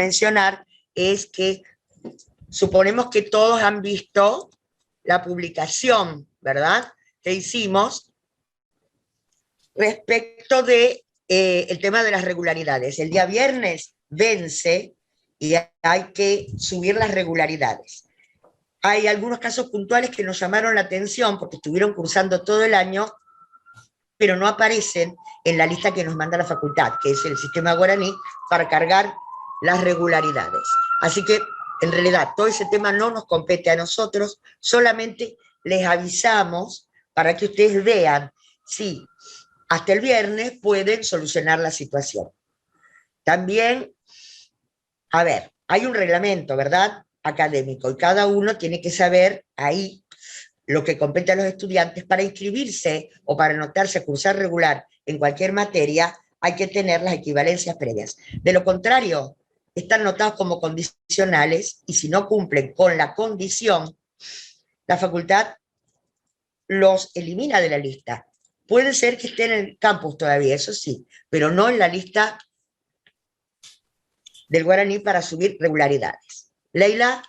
mencionar es que suponemos que todos han visto la publicación, ¿verdad?, que hicimos respecto de el tema de las regularidades. El día viernes vence y hay que subir las regularidades. Hay algunos casos puntuales que nos llamaron la atención porque estuvieron cursando todo el año, pero no aparecen en la lista que nos manda la facultad, que es el sistema guaraní, para cargar las regularidades. Así que, en realidad, todo ese tema no nos compete a nosotros, solamente les avisamos para que ustedes vean si hasta el viernes pueden solucionar la situación. También, a ver, hay un reglamento, ¿verdad?, académico, y cada uno tiene que saber ahí lo que compete a los estudiantes. Para inscribirse o para anotarse a cursar regular en cualquier materia, hay que tener las equivalencias previas. De lo contrario, están notados como condicionales y si no cumplen con la condición, la facultad los elimina de la lista. Puede ser que estén en el campus todavía, eso sí, pero no en la lista del guaraní para subir regularidades. Leila.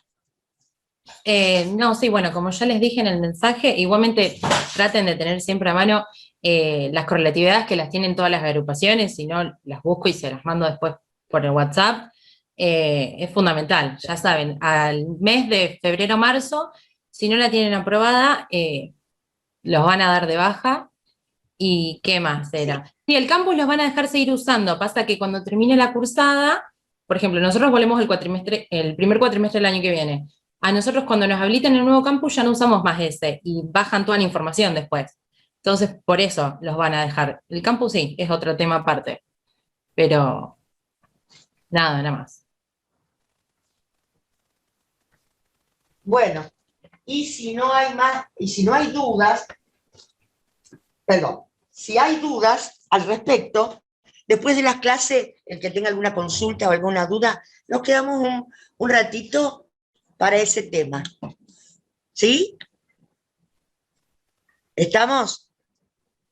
No, sí, bueno, como ya les dije en el mensaje, igualmente traten de tener siempre a mano las correlatividades que las tienen todas las agrupaciones, si no las busco y se las mando después por el WhatsApp. Es fundamental, ya saben, al mes de febrero-marzo, si no la tienen aprobada, los van a dar de baja. ¿Y qué más era? Sí, el campus los van a dejar seguir usando, pasa que cuando termine la cursada, por ejemplo, nosotros volvemos el primer cuatrimestre del año que viene. A nosotros cuando nos habilitan el nuevo campus ya no usamos más ese y bajan toda la información después. Entonces, por eso los van a dejar. El campus sí, es otro tema aparte. Pero nada más. Bueno, y si no hay más, y si no hay dudas, perdón, si hay dudas al respecto, después de las clases, el que tenga alguna consulta o alguna duda, nos quedamos un ratito para ese tema. ¿Sí? ¿Estamos?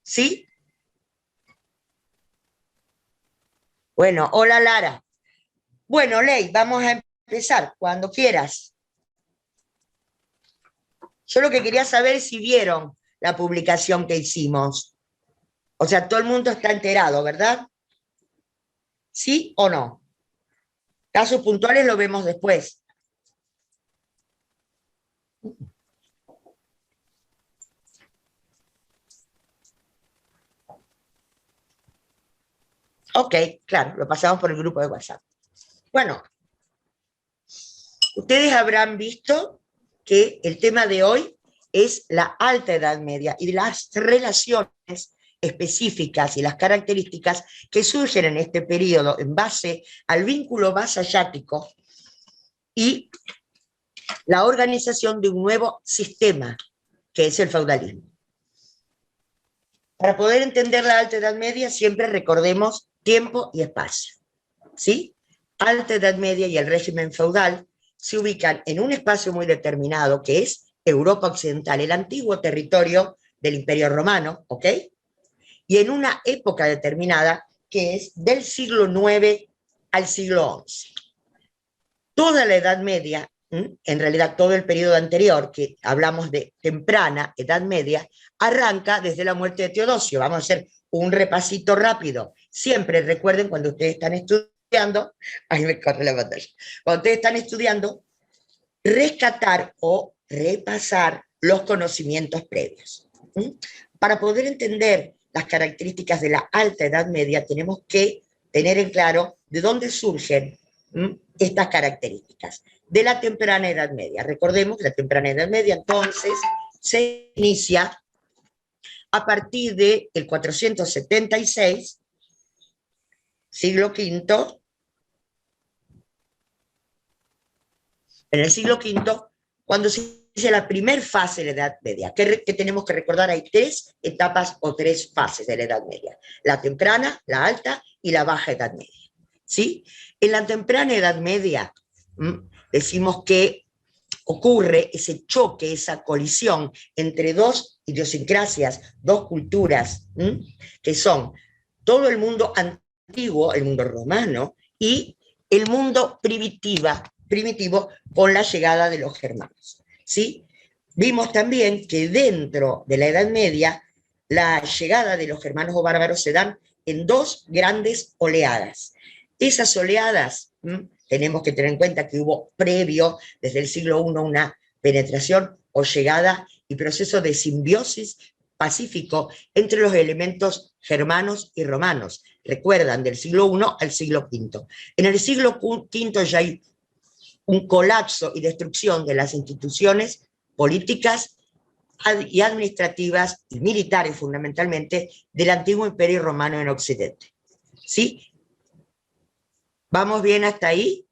¿Sí? Bueno, hola Lara. Bueno, Ley, vamos a empezar cuando quieras. Yo lo que quería saber es si vieron la publicación que hicimos. O sea, todo el mundo está enterado, ¿verdad? ¿Sí o no? Casos puntuales lo vemos después. Ok, claro, lo pasamos por el grupo de WhatsApp. Bueno, ustedes habrán visto que el tema de hoy es la Alta Edad Media y las relaciones específicas y las características que surgen en este periodo en base al vínculo vasallático y la organización de un nuevo sistema, que es el feudalismo. Para poder entender la Alta Edad Media, siempre recordemos tiempo y espacio, ¿sí? Alta Edad Media y el régimen feudal se ubican en un espacio muy determinado, que es Europa Occidental, el antiguo territorio del Imperio Romano, ¿ok? Y en una época determinada, que es del siglo IX al siglo XI. Toda la Edad Media, en realidad todo el periodo anterior, que hablamos de temprana Edad Media, arranca desde la muerte de Teodosio. Vamos a hacer un repasito rápido. Siempre recuerden cuando ustedes están estudiando, ahí me corre la pantalla, cuando ustedes están estudiando, rescatar o repasar los conocimientos previos. Para poder entender las características de la Alta Edad Media, tenemos que tener en claro de dónde surgen estas características. De la temprana Edad Media. Recordemos que la temprana Edad Media, entonces, se inicia a partir del 476, siglo V. En el siglo V, cuando se inicia la primera fase de la Edad Media. ¿Qué tenemos que recordar? Hay tres etapas o tres fases de la Edad Media. La temprana, la alta y la baja Edad Media. ¿Sí? En la temprana Edad Media decimos que ocurre ese choque, esa colisión entre dos idiosincrasias, dos culturas, que son todo el mundo antiguo, el mundo romano, y el mundo primitivo con la llegada de los germanos, ¿sí? Vimos también que dentro de la Edad Media la llegada de los germanos o bárbaros se dan en dos grandes oleadas. Esas oleadas, tenemos que tener en cuenta que hubo previo, desde el siglo I, una penetración o llegada y proceso de simbiosis pacífico entre los elementos germanos y romanos. Recuerdan, del siglo I al siglo V. En el siglo V ya hay un colapso y destrucción de las instituciones políticas y administrativas y militares fundamentalmente del antiguo imperio romano en Occidente. ¿Sí? ¿Vamos bien hasta ahí?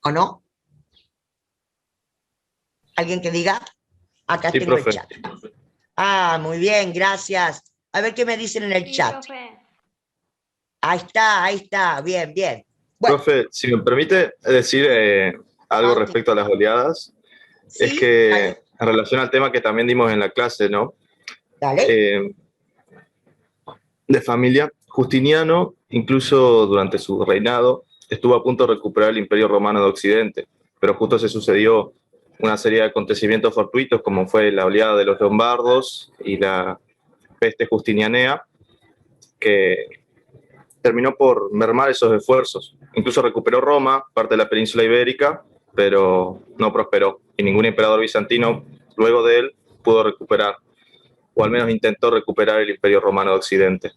¿O no? ¿Alguien que diga? Acá Sí, tengo el profe. chat. Ah, muy bien, gracias. A ver qué me dicen en el Sí, chat. profe. Ahí está, bien, bien. Bueno, Profe, si me permite decir algo Bauti. respecto a las oleadas, es sí, que dale, en relación al tema que también dimos en la clase, ¿no? dale. De familia, Justiniano, incluso durante su reinado, estuvo a punto de recuperar el Imperio Romano de Occidente, pero justo se sucedió una serie de acontecimientos fortuitos, como fue la oleada de los lombardos y la peste justinianea, que terminó por mermar esos esfuerzos. Incluso recuperó Roma, parte de la península ibérica, pero no prosperó. Y ningún emperador bizantino, luego de él, pudo recuperar, o al menos intentó recuperar el Imperio Romano de Occidente.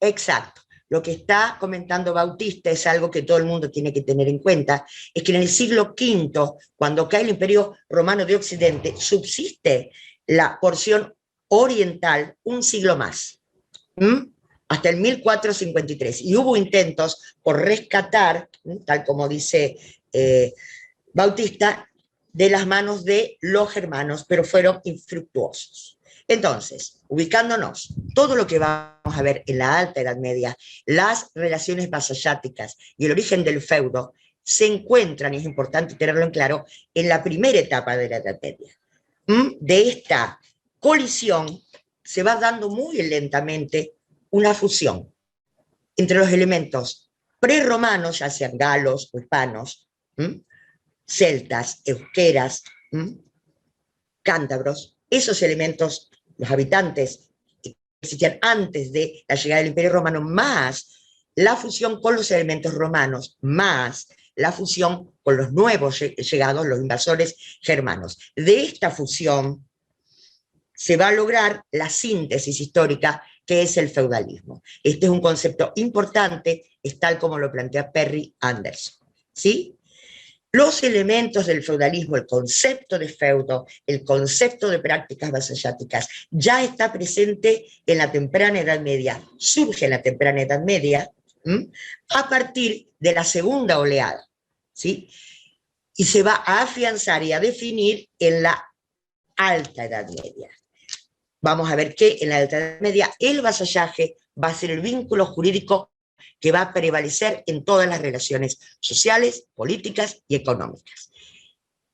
Exacto. Lo que está comentando Bautista es algo que todo el mundo tiene que tener en cuenta, es que en el siglo V, cuando cae el Imperio Romano de Occidente, subsiste la porción oriental un siglo más, hasta el 1453. Y hubo intentos por rescatar, tal como dice Bautista, de las manos de los germanos, pero fueron infructuosos. Entonces, ubicándonos, todo lo que vamos a ver en la Alta Edad Media, las relaciones vasalláticas y el origen del feudo, se encuentran, y es importante tenerlo en claro, en la primera etapa de la Edad Media. De esta colisión se va dando muy lentamente una fusión entre los elementos prerromanos, ya sean galos o hispanos, celtas, euskeras, cántabros, esos elementos, los habitantes que existían antes de la llegada del Imperio Romano, más la fusión con los elementos romanos, más la fusión con los nuevos llegados, los invasores germanos. De esta fusión se va a lograr la síntesis histórica que es el feudalismo. Este es un concepto importante, es tal como lo plantea Perry Anderson. ¿Sí? Los elementos del feudalismo, el concepto de feudo, el concepto de prácticas vasalláticas, ya está presente en la temprana Edad Media, surge en la temprana Edad Media, a partir de la segunda oleada, ¿sí? Y se va a afianzar y a definir en la Alta Edad Media. Vamos a ver que en la Alta Edad Media el vasallaje va a ser el vínculo jurídico que va a prevalecer en todas las relaciones sociales, políticas y económicas.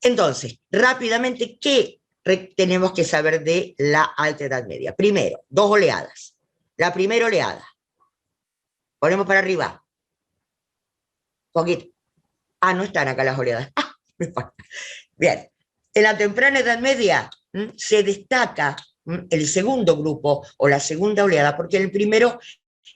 Entonces, rápidamente, ¿qué tenemos que saber de la Alta Edad Media? Primero, dos oleadas. La primera oleada, ponemos para arriba, poquito. Ah, no están acá las oleadas. Ah, bien, en la temprana Edad Media se destaca el segundo grupo o la segunda oleada, porque el primero,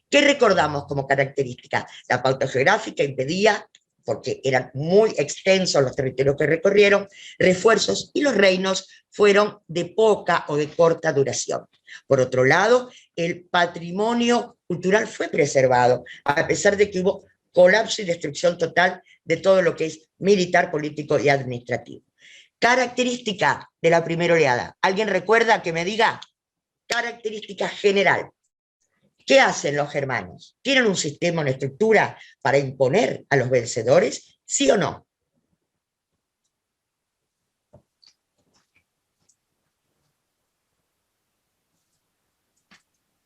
¿qué recordamos como característica? La pauta geográfica impedía, porque eran muy extensos los territorios que recorrieron, refuerzos, y los reinos fueron de poca o de corta duración. Por otro lado, el patrimonio cultural fue preservado, a pesar de que hubo colapso y destrucción total de todo lo que es militar, político y administrativo. Característica de la primera oleada. ¿Alguien recuerda que me diga? Característica general. ¿Qué hacen los germanos? ¿Tienen un sistema, una estructura para imponer a los vencedores? ¿Sí o no?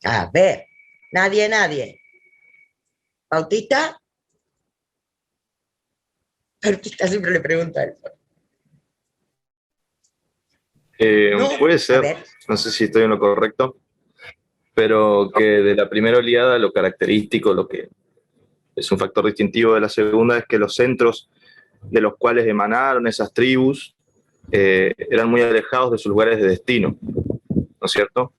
A ver, nadie. ¿Bautista? Bautista siempre le pregunta a él. No, Puede a ser, ver. no sé si estoy en lo correcto, pero que de la primera oleada lo característico, lo que es un factor distintivo de la segunda, es que los centros de los cuales emanaron esas tribus eran muy alejados de sus lugares de destino, ¿no es cierto?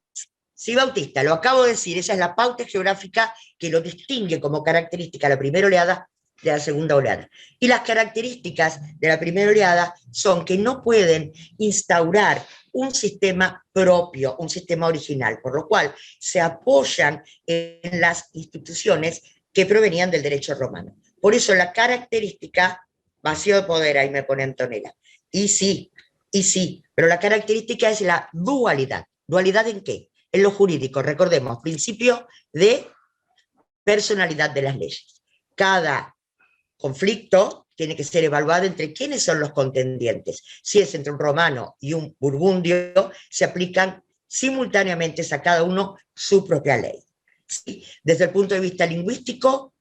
Sí, Bautista, lo acabo de decir, esa es la pauta geográfica que lo distingue como característica la primera oleada de la segunda oleada. Y las características de la primera oleada son que no pueden instaurar un sistema propio, un sistema original, por lo cual se apoyan en las instituciones que provenían del derecho romano. Por eso la característica, vacío de poder, ahí me pone Antonella, y sí, pero la característica es la dualidad. ¿Dualidad en qué? En lo jurídico, recordemos, principio de personalidad de las leyes. Cada conflicto tiene que ser evaluado entre quiénes son los contendientes. Si es entre un romano y un burgundio, se aplican simultáneamente a cada uno su propia ley. ¿Sí? Desde el punto de vista lingüístico,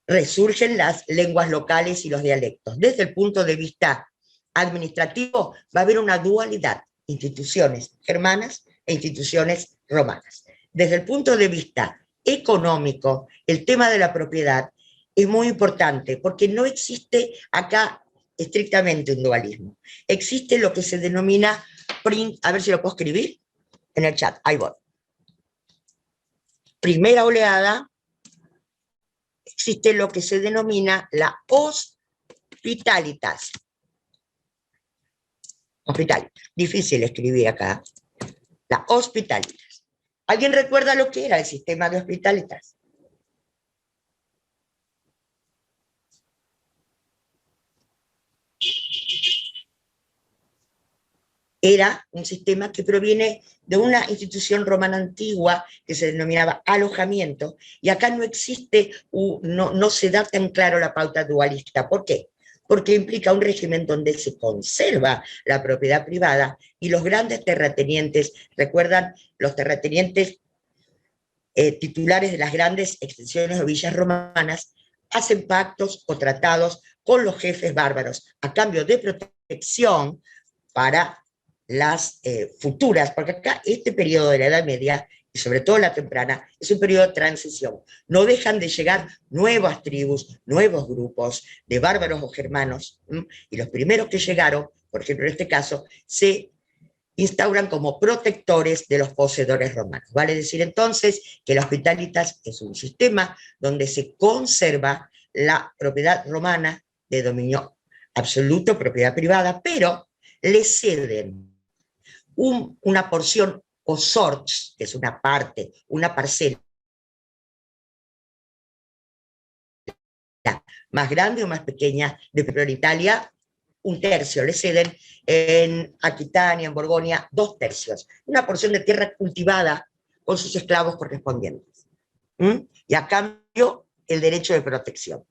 resurgen las lenguas locales y los dialectos. Desde el punto de vista administrativo, va a haber una dualidad, instituciones germanas e instituciones romanas. Desde el punto de vista económico, el tema de la propiedad es muy importante porque no existe acá estrictamente un dualismo. Existe lo que se denomina, a ver si lo puedo escribir en el chat, ahí voy. Primera oleada, existe lo que se denomina la hospitalitas. Hospitalitas, difícil escribir acá. La hospitalitas. ¿Alguien recuerda lo que era el sistema de hospitalitas? Era un sistema que proviene de una institución romana antigua que se denominaba alojamiento, y acá no existe, no se da tan claro la pauta dualista. ¿Por qué? Porque implica un régimen donde se conserva la propiedad privada y los grandes terratenientes, recuerdan, los terratenientes titulares de las grandes extensiones o villas romanas, hacen pactos o tratados con los jefes bárbaros a cambio de protección para las futuras, porque acá este periodo de la Edad Media, y sobre todo la temprana, es un periodo de transición. No dejan de llegar nuevas tribus, nuevos grupos de bárbaros o germanos, y los primeros que llegaron, por ejemplo en este caso, se instauran como protectores de los poseedores romanos. Vale decir entonces que la hospitalitas es un sistema donde se conserva la propiedad romana de dominio absoluto, propiedad privada, pero le ceden una porción o sorts, que es una parte, una parcela más grande o más pequeña de Italia, un tercio, le ceden en Aquitania, en Borgoña, 2/3, una porción de tierra cultivada con sus esclavos correspondientes. Y a cambio, el derecho de protección.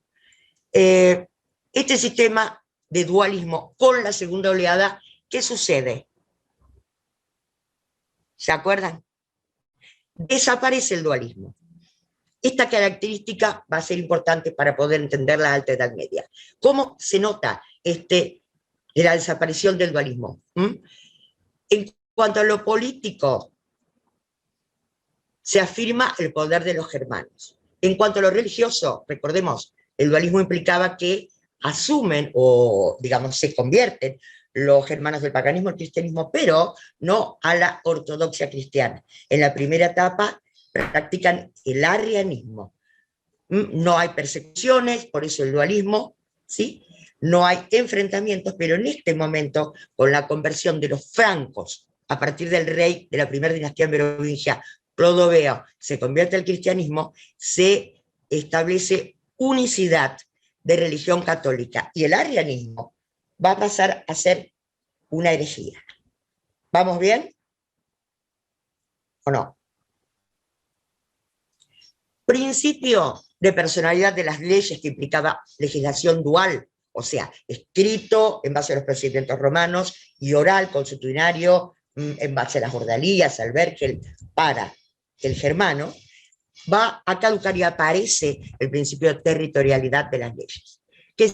Este sistema de dualismo con la segunda oleada, ¿qué sucede? ¿Se acuerdan? Desaparece el dualismo. Esta característica va a ser importante para poder entender la Alta Edad Media. ¿Cómo se nota la desaparición del dualismo? En cuanto a lo político, se afirma el poder de los germanos. En cuanto a lo religioso, recordemos, el dualismo implicaba que asumen o, digamos, se convierten los germanos del paganismo al cristianismo, pero no a la ortodoxia cristiana. En la primera etapa practican el arrianismo. No hay persecuciones, por eso el dualismo, ¿sí? No hay enfrentamientos, pero en este momento, con la conversión de los francos, a partir del rey de la primera dinastía merovingia, Clodoveo, se convierte al cristianismo, se establece unicidad de religión católica, y el arrianismo va a pasar a ser una herejía. ¿Vamos bien? ¿O no? Principio de personalidad de las leyes, que implicaba legislación dual, o sea, escrito en base a los procedimientos romanos y oral, consuetudinario, en base a las ordalías, al vergel, para el germano, va a caducar y aparece el principio de territorialidad de las leyes, que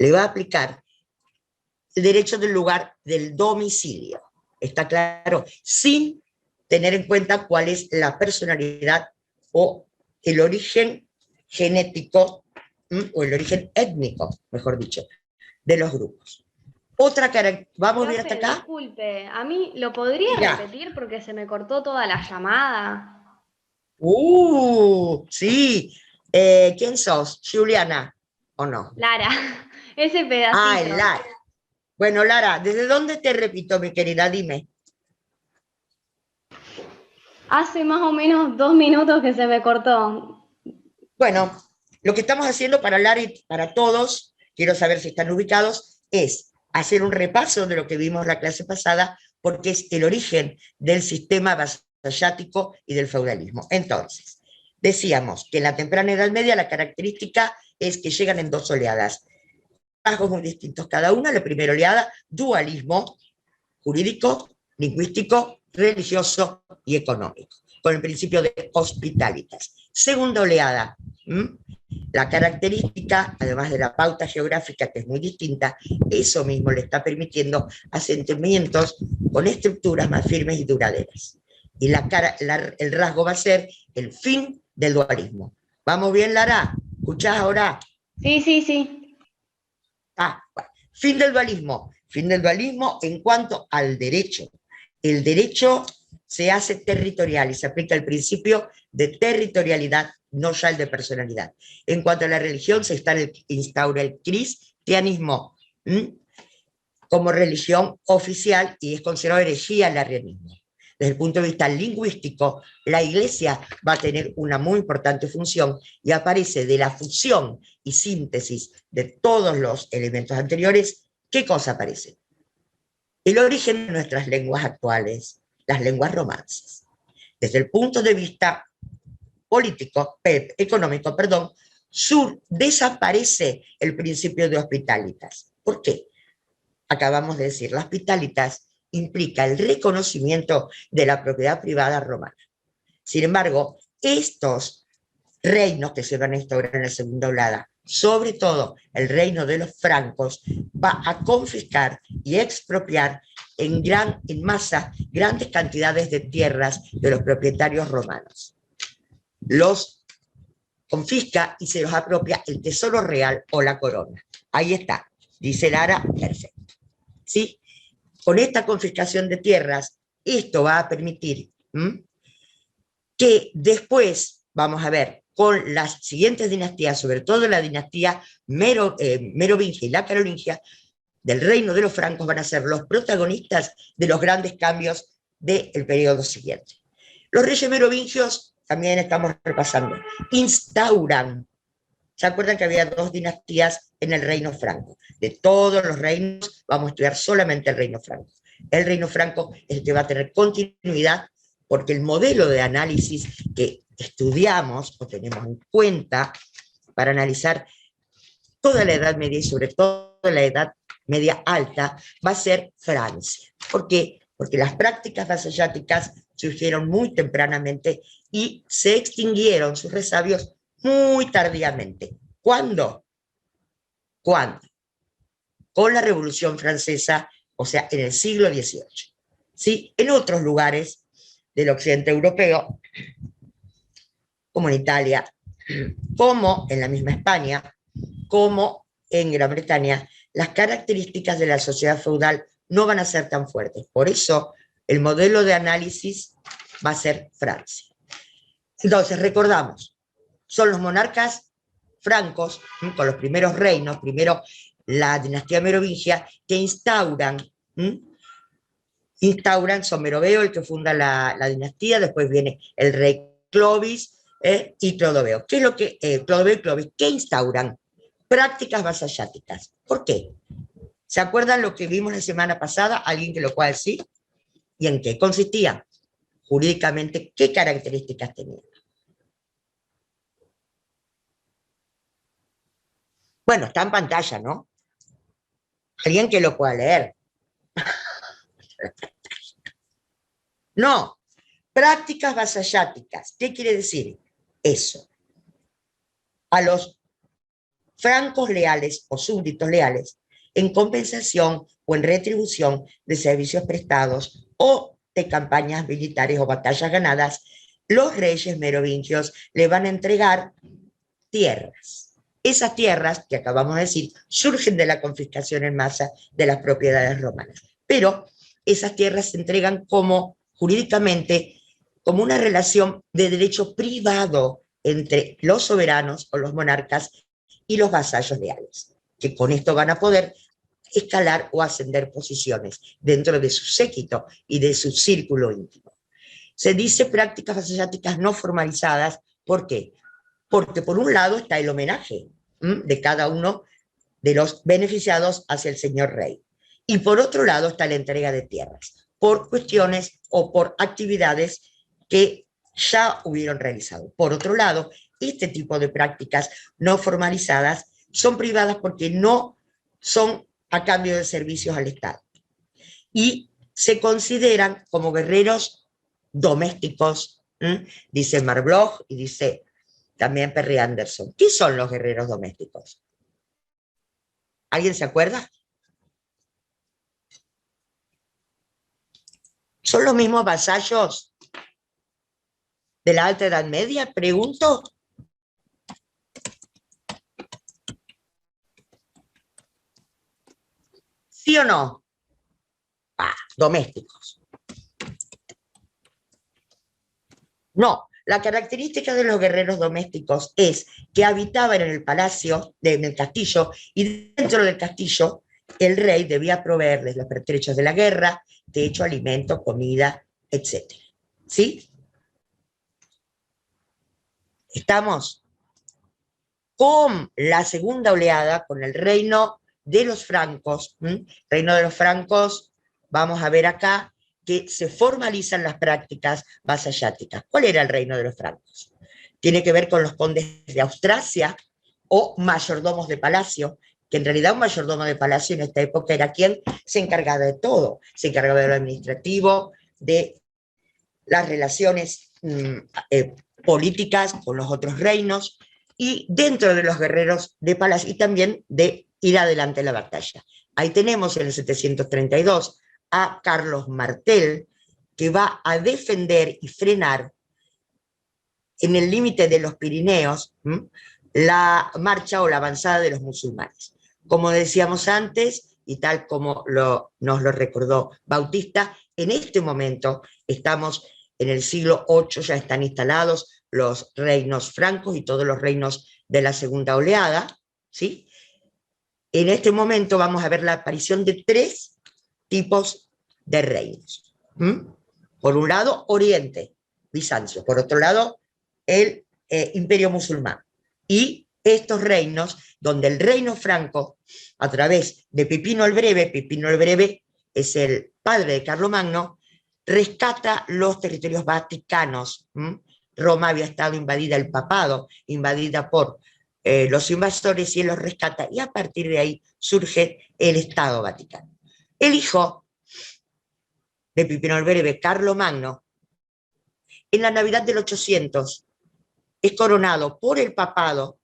le va a aplicar el derecho del lugar del domicilio. ¿Está claro? Sin tener en cuenta cuál es la personalidad o el origen genético o el origen étnico, mejor dicho, de los grupos. Otra característica, ¿vamos bien hasta Profe, acá? disculpe, a mí lo podría Diga. repetir porque se me cortó toda la llamada. Sí. ¿Quién sos? ¿Juliana o no? Lara, ese Ah, pedacito. Lara. Bueno, Lara, ¿desde dónde te repito, mi querida? Dime. Hace más o menos 2 minutos que se me cortó. Bueno, lo que estamos haciendo para Lara y para todos, quiero saber si están ubicados, es hacer un repaso de lo que vimos la clase pasada, porque es el origen del sistema vasallático y del feudalismo. Entonces, decíamos que en la temprana Edad Media la característica es que llegan en dos oleadas, rasgos muy distintos cada una. La primera oleada, dualismo jurídico, lingüístico, religioso y económico, con el principio de hospitalitas. Segunda oleada, la característica, además de la pauta geográfica que es muy distinta, eso mismo le está permitiendo asentamientos con estructuras más firmes y duraderas. Y el rasgo va a ser el fin del dualismo. ¿Vamos bien, Lara? ¿Escuchás ahora? Sí, sí, sí. Bueno. Fin del dualismo en cuanto al derecho. El derecho se hace territorial y se aplica el principio de territorialidad, no ya el de personalidad. En cuanto a la religión, se instaura el cristianismo como religión oficial y es considerado herejía el arrianismo. Desde el punto de vista lingüístico, la Iglesia va a tener una muy importante función y aparece de la fusión y síntesis de todos los elementos anteriores. ¿Qué cosa aparece? El origen de nuestras lenguas actuales, las lenguas romances. Desde el punto de vista político, económico, desaparece el principio de hospitalitas. ¿Por qué? Acabamos de decir, las hospitalitas implica el reconocimiento de la propiedad privada romana. Sin embargo, estos reinos que se van a instaurar en la segunda oleada, sobre todo el reino de los francos, va a confiscar y expropiar en masa grandes cantidades de tierras de los propietarios romanos. Los confisca y se los apropia el tesoro real o la corona. Ahí está, dice Lara, perfecto. ¿Sí? Con esta confiscación de tierras, esto va a permitir que después, vamos a ver, con las siguientes dinastías, sobre todo la dinastía merovingia y la carolingia, del reino de los francos, van a ser los protagonistas de los grandes cambios del periodo siguiente. Los reyes merovingios, también estamos repasando, instauran, ¿se acuerdan que había dos dinastías en el reino franco? De todos los reinos, vamos a estudiar solamente el reino franco. El reino franco es el que va a tener continuidad, porque el modelo de análisis que estudiamos o tenemos en cuenta para analizar toda la Edad Media y sobre todo la Edad Media alta va a ser Francia. ¿Por qué? Porque las prácticas vasalláticas surgieron muy tempranamente y se extinguieron sus resabios muy tardíamente. ¿Cuándo? ¿Cuándo? Con la Revolución Francesa, o sea, en el siglo XVIII. ¿Sí? En otros lugares del occidente europeo, como en Italia, como en la misma España, como en Gran Bretaña, las características de la sociedad feudal no van a ser tan fuertes. Por eso, el modelo de análisis va a ser Francia. Entonces, recordamos, son los monarcas francos, con los primeros reinos, primero la dinastía merovingia, que instauran, son Meroveo el que funda la dinastía, después viene el rey Clovis y Clodoveo. ¿Qué es lo que, Clodoveo y Clovis, qué instauran? Prácticas vasalláticas. ¿Por qué? ¿Se acuerdan lo que vimos la semana pasada? ¿Alguien que lo pueda decir? ¿Y en qué consistía? Jurídicamente, ¿qué características tenía? Bueno, está en pantalla, ¿no? Alguien que lo pueda leer. No, prácticas vasalláticas. ¿Qué quiere decir eso? A los francos leales o súbditos leales en compensación o en retribución de servicios prestados o de campañas militares o batallas ganadas. Los reyes merovingios le van a entregar tierras. Esas tierras, que acabamos de decir, surgen de la confiscación en masa de las propiedades romanas. Pero esas tierras se entregan como, jurídicamente, como una relación de derecho privado entre los soberanos o los monarcas y los vasallos leales, que con esto van a poder escalar o ascender posiciones dentro de su séquito y de su círculo íntimo. Se dice prácticas vasalláticas no formalizadas. ¿Por qué? Porque por un lado está el homenaje de cada uno de los beneficiados hacia el señor rey. Y por otro lado está la entrega de tierras, por cuestiones o por actividades que ya hubieron realizado. Por otro lado, este tipo de prácticas no formalizadas son privadas porque no son a cambio de servicios al Estado. Y se consideran como guerreros domésticos, dice Marbloch y dice también Perry Anderson. ¿Qué son los guerreros domésticos? ¿Alguien se acuerda? ¿Son los mismos vasallos de la Alta Edad Media? Pregunto. ¿Sí o no? Domésticos. No, la característica de los guerreros domésticos es que habitaban en el palacio, en el castillo, y dentro del castillo el rey debía proveerles los pertrechos de la guerra, techo, alimento, comida, etc. ¿Sí? Estamos con la segunda oleada, con el reino de los francos. Reino de los francos, vamos a ver acá, que se formalizan las prácticas vasalláticas. ¿Cuál era el reino de los francos? Tiene que ver con los condes de Austrasia o mayordomos de palacio, que en realidad un mayordomo de palacio en esta época era quien se encargaba de todo, se encargaba de lo administrativo, de las relaciones políticas con los otros reinos, y dentro de los guerreros de palacio, y también de ir adelante en la batalla. Ahí tenemos en el 732 a Carlos Martel, que va a defender y frenar en el límite de los Pirineos la marcha o la avanzada de los musulmanes. Como decíamos antes, y tal como nos lo recordó Bautista, en este momento estamos en el siglo VIII, ya están instalados los reinos francos y todos los reinos de la segunda oleada, ¿sí? En este momento vamos a ver la aparición de tres tipos de reinos. Por un lado, Oriente, Bizancio. Por otro lado, el Imperio Musulmán. Y estos reinos, donde el reino franco, a través de Pipino el Breve es el padre de Carlomagno, rescata los territorios vaticanos. Roma había estado invadida, el papado, invadida por los invasores, y él los rescata, y a partir de ahí surge el Estado Vaticano. El hijo de Pipino el Breve, Carlomagno, en la Navidad del 800, es coronado por el papado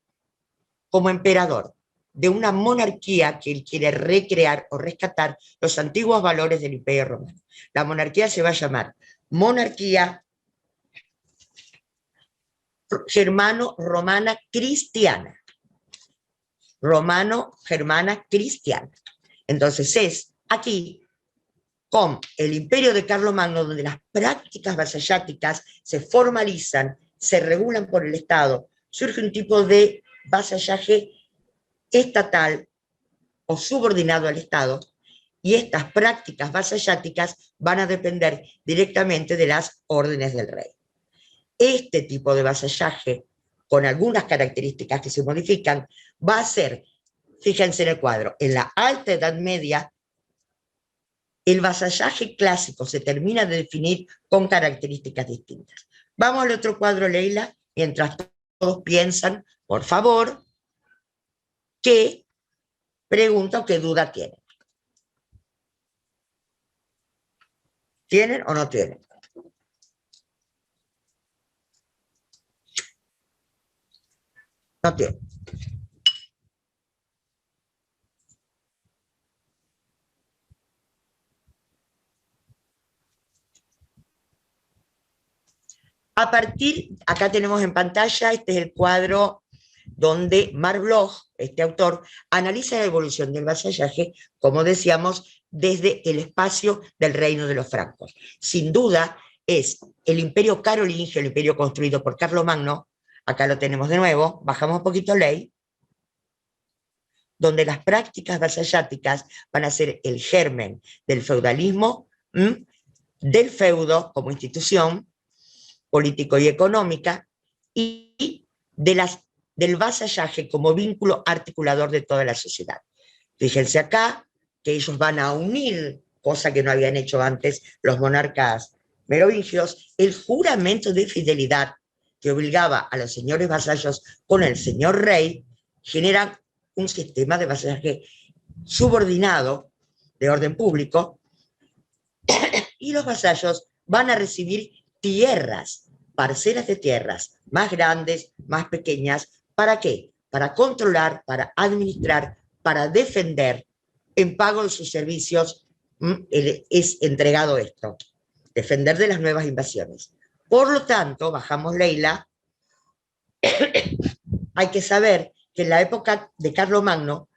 como emperador de una monarquía que él quiere recrear o rescatar los antiguos valores del Imperio Romano. La monarquía se va a llamar Monarquía Germano-Romana Cristiana. Romano-Germana Cristiana. Entonces es aquí, con el imperio de Carlomagno, donde las prácticas vasalláticas se formalizan, se regulan por el Estado, surge un tipo de vasallaje estatal o subordinado al Estado, y estas prácticas vasalláticas van a depender directamente de las órdenes del rey. Este tipo de vasallaje, con algunas características que se modifican, va a ser, fíjense en el cuadro, en la Alta Edad Media, el vasallaje clásico se termina de definir con características distintas. Vamos al otro cuadro, Leila, mientras todos piensan, por favor, qué pregunta o qué duda tienen. ¿Tienen o no tienen? No tienen. Acá tenemos en pantalla, este es el cuadro donde Marc Bloch, este autor, analiza la evolución del vasallaje, como decíamos, desde el espacio del reino de los francos. Sin duda, es el imperio carolingio, el imperio construido por Carlomagno, acá lo tenemos de nuevo, bajamos un poquito ley, donde las prácticas vasalláticas van a ser el germen del feudalismo, del feudo como institución político y económica, y del vasallaje como vínculo articulador de toda la sociedad. Fíjense acá que ellos van a unir, cosa que no habían hecho antes los monarcas merovingios, el juramento de fidelidad que obligaba a los señores vasallos con el señor rey, genera un sistema de vasallaje subordinado de orden público, y los vasallos van a recibir tierras, parcelas de tierras, más grandes, más pequeñas. ¿Para qué? Para controlar, para administrar, para defender. En pago de sus servicios es entregado esto, defender de las nuevas invasiones. Por lo tanto, bajamos Leila, hay que saber que en la época de Carlomagno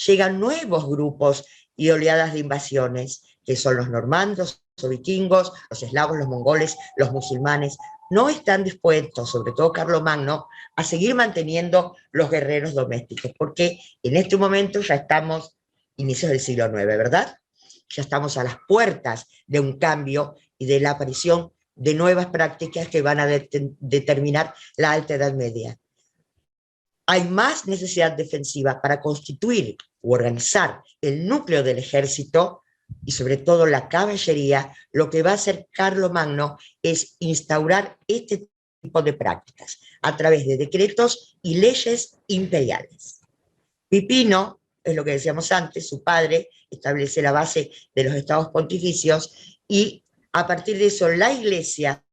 llegan nuevos grupos y oleadas de invasiones, que son los normandos, los vikingos, los eslavos, los mongoles, los musulmanes. No están dispuestos, sobre todo Carlomagno, a seguir manteniendo los guerreros domésticos, porque en este momento ya estamos, inicios del siglo IX, ¿verdad? Ya estamos a las puertas de un cambio y de la aparición de nuevas prácticas que van a determinar la Alta Edad Media. Hay más necesidad defensiva para constituir u organizar el núcleo del ejército y sobre todo la caballería. Lo que va a hacer Carlomagno es instaurar este tipo de prácticas a través de decretos y leyes imperiales. Pipino, es lo que decíamos antes, su padre establece la base de los estados pontificios, y a partir de eso la Iglesia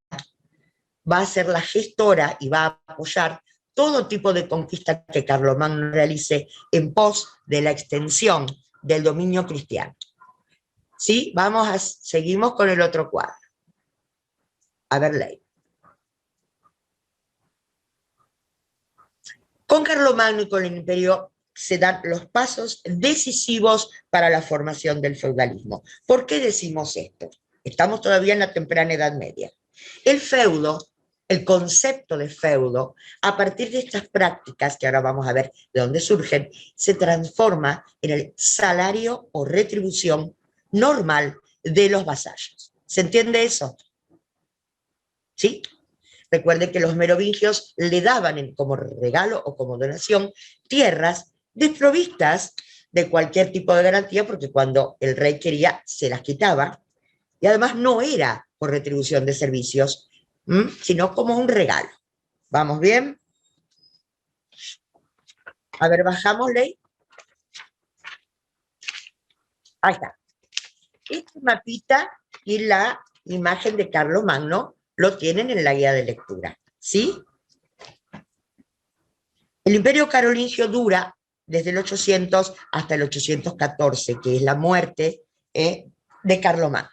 va a ser la gestora y va a apoyar todo tipo de conquista que Carlomagno realice en pos de la extensión del dominio cristiano. ¿Sí? Seguimos con el otro cuadro. A ver, ley. Con Carlomagno y con el imperio se dan los pasos decisivos para la formación del feudalismo. ¿Por qué decimos esto? Estamos todavía en la temprana Edad Media. El feudo, el concepto de feudo, a partir de estas prácticas, que ahora vamos a ver de dónde surgen, se transforma en el salario o retribución normal de los vasallos. ¿Se entiende eso? ¿Sí? Recuerden que los merovingios le daban como regalo o como donación tierras desprovistas de cualquier tipo de garantía, porque cuando el rey quería se las quitaba, y además no era por retribución de servicios, sino como un regalo. ¿Vamos bien? A ver, bajamos, ley. Ahí está. Este mapita y la imagen de Carlomagno lo tienen en la guía de lectura, ¿sí? El imperio carolingio dura desde el 800 hasta el 814, que es la muerte de Carlomagno.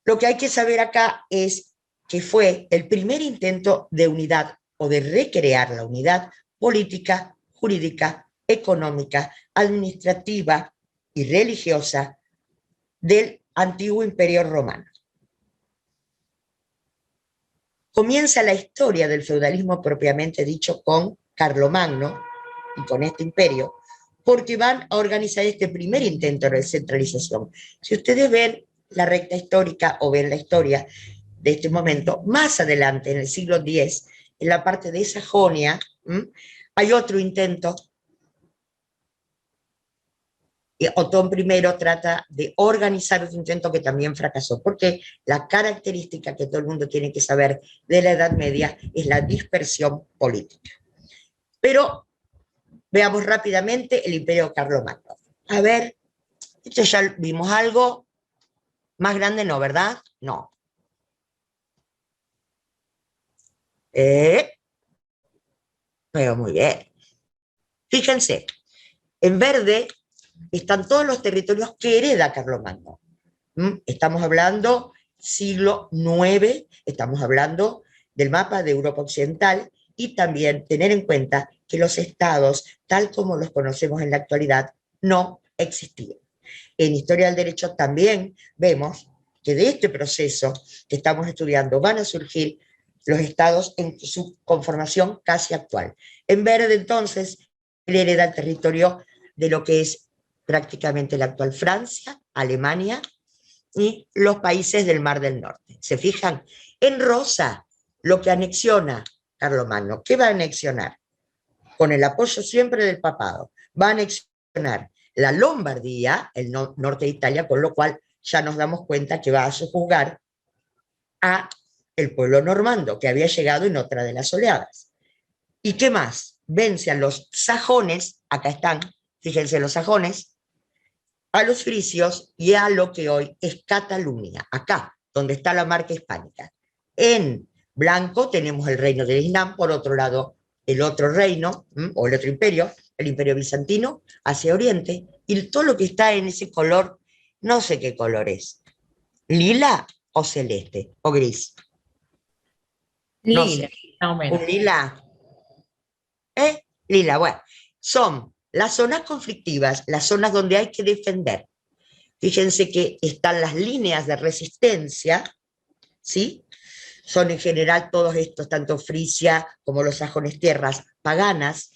Lo que hay que saber acá es que fue el primer intento de unidad o de recrear la unidad política, jurídica, económica, administrativa y religiosa del antiguo imperio romano. Comienza la historia del feudalismo propiamente dicho con Carlomagno y con este imperio, porque van a organizar este primer intento de descentralización. Si ustedes ven la recta histórica o ven la historia de este momento, más adelante, en el siglo X, en la parte de Sajonia, hay otro intento. Y Otón I trata de organizar otro intento que también fracasó, porque la característica que todo el mundo tiene que saber de la Edad Media es la dispersión política. Pero veamos rápidamente el imperio carlomagno. A ver, esto ya vimos algo más grande, ¿no, verdad? No. Pero muy bien. Fíjense, en verde están todos los territorios que hereda Carlomagno. Estamos hablando siglo IX, estamos hablando del mapa de Europa Occidental y también tener en cuenta que los estados, tal como los conocemos en la actualidad, no existían. En Historia del Derecho también vemos que de este proceso que estamos estudiando van a surgir los estados en su conformación casi actual. En verde, entonces, él hereda el territorio de lo que es prácticamente la actual Francia, Alemania y los países del Mar del Norte. ¿Se fijan? En rosa, lo que anexiona Carlomagno. ¿Qué va a anexionar? Con el apoyo siempre del papado. Va a anexionar la Lombardía, el norte de Italia, con lo cual ya nos damos cuenta que va a sojuzgar a el pueblo normando, que había llegado en otra de las oleadas. ¿Y qué más? Vence a los sajones, acá están, fíjense los sajones, a los frisios y a lo que hoy es Cataluña, acá, donde está la marca hispánica. En blanco tenemos el reino del Islam, por otro lado el otro reino, o el otro imperio, el imperio bizantino, hacia oriente, y todo lo que está en ese color, no sé qué color es, lila o celeste, o gris. No Lila, sé, más o menos. un lila, lila, bueno, son las zonas conflictivas, las zonas donde hay que defender. Fíjense que están las líneas de resistencia, ¿sí? Son en general todos estos, tanto Frisia como los sajones, tierras paganas.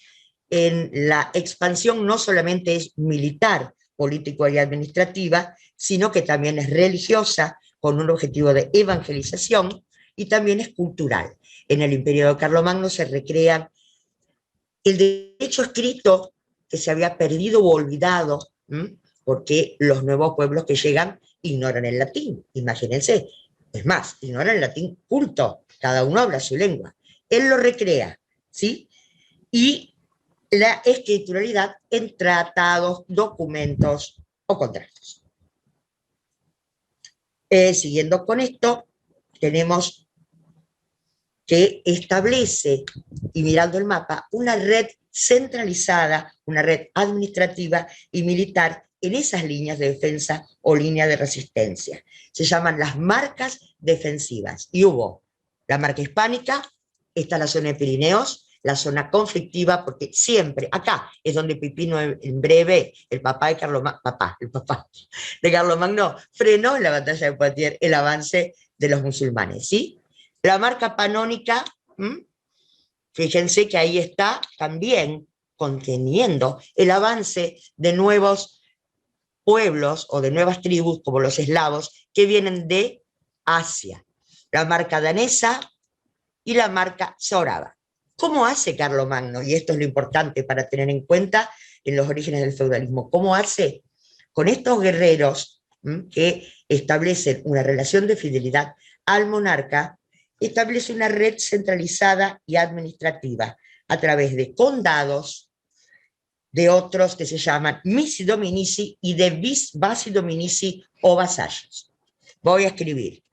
En la expansión no solamente es militar, político y administrativa, sino que también es religiosa, con un objetivo de evangelización, y también es cultural. En el imperio de Carlomagno se recrea el derecho escrito que se había perdido o olvidado, porque los nuevos pueblos que llegan ignoran el latín, imagínense. Es más, ignoran el latín culto, cada uno habla su lengua. Él lo recrea, ¿sí? Y la escrituralidad en tratados, documentos o contratos. Siguiendo con esto, tenemos que establece, y mirando el mapa, una red centralizada, una red administrativa y militar en esas líneas de defensa o línea de resistencia. Se llaman las marcas defensivas. Y hubo la marca hispánica, está la zona de Pirineos, la zona conflictiva, porque siempre, acá es donde Pipino en breve, el papá de Carlomagno, frenó en la batalla de Poitiers el avance de los musulmanes, ¿sí? La marca panónica, fíjense que ahí está también conteniendo el avance de nuevos pueblos o de nuevas tribus, como los eslavos, que vienen de Asia. La marca danesa y la marca soraba. ¿Cómo hace Carlomagno? Y esto es lo importante para tener en cuenta en los orígenes del feudalismo. ¿Cómo hace? Con estos guerreros que establecen una relación de fidelidad al monarca, establece una red centralizada y administrativa a través de condados, de otros que se llaman missi dominici y de vasi dominici o vasallos. Voy a escribir.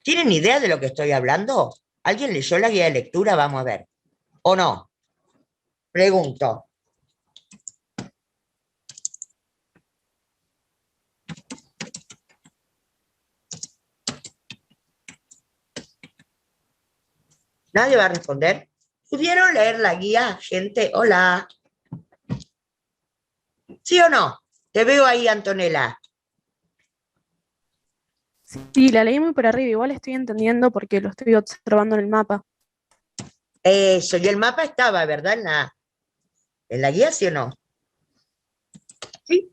¿Tienen idea de lo que estoy hablando? ¿Alguien leyó la guía de lectura? Vamos a ver. ¿O no? Pregunto. ¿Nadie va a responder? ¿Pudieron leer la guía, gente? Hola. ¿Sí o no? Te veo ahí, Antonella. Sí, la leí muy por arriba, igual estoy entendiendo porque lo estoy observando en el mapa. Eso, y el mapa estaba, ¿verdad? En la guía, ¿sí o no? Sí.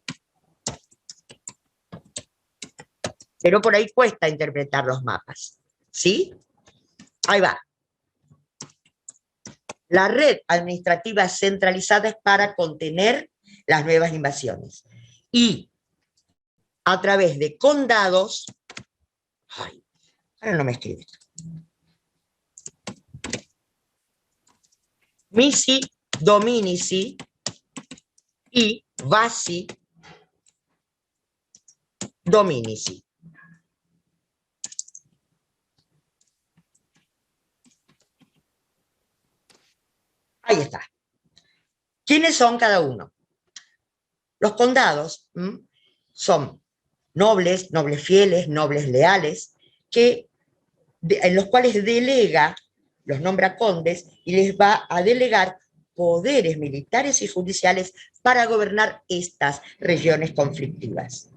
Pero por ahí cuesta interpretar los mapas. ¿Sí? Ahí va. La red administrativa centralizada es para contener las nuevas invasiones. Y a través de condados, ay, ahora no me escribe. Missi dominici y vasi dominici. Ahí está. ¿Quiénes son cada uno? Los condados son nobles, nobles fieles, nobles leales, que en los cuales delega, los nombra condes y les va a delegar poderes militares y judiciales para gobernar estas regiones conflictivas.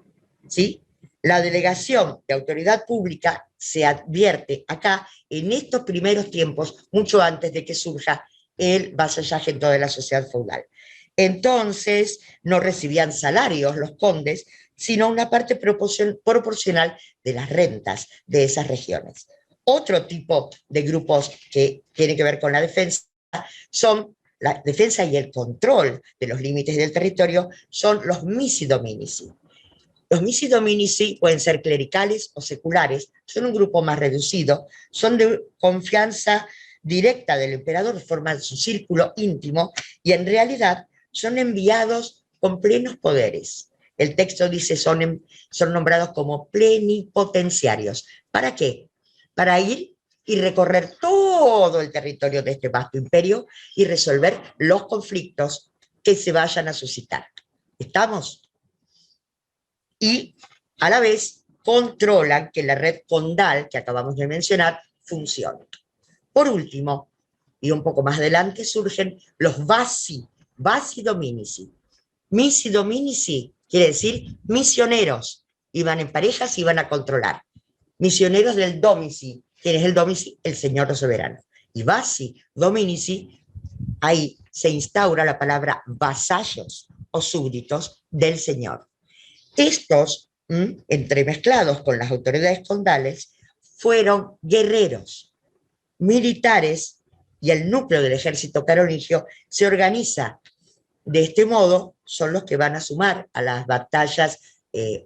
¿Sí? La delegación de autoridad pública se advierte acá en estos primeros tiempos, mucho antes de que surja el vasallaje en toda la sociedad feudal. Entonces, no recibían salarios los condes, sino una parte proporcional de las rentas de esas regiones. Otro tipo de grupos que tiene que ver con la defensa son la defensa y el control de los límites del territorio, son los missi dominici. Los missi dominici pueden ser clericales o seculares, son un grupo más reducido, son de confianza directa del emperador, forman su círculo íntimo y en realidad son enviados con plenos poderes. El texto dice son nombrados como plenipotenciarios. ¿Para qué? Para ir y recorrer todo el territorio de este vasto imperio y resolver los conflictos que se vayan a suscitar. ¿Estamos? Y a la vez controlan que la red condal que acabamos de mencionar funcione. Por último, y un poco más adelante, surgen los vasi dominici. Missi dominici quiere decir misioneros, iban en parejas y iban a controlar. Misioneros del domici. ¿Quién es el domici? El señor soberano. Y vasi dominici, ahí se instaura la palabra vasallos o súbditos del señor. Estos, entremezclados con las autoridades condales, fueron guerreros, militares, y el núcleo del ejército carolingio se organiza de este modo, son los que van a sumar a las batallas,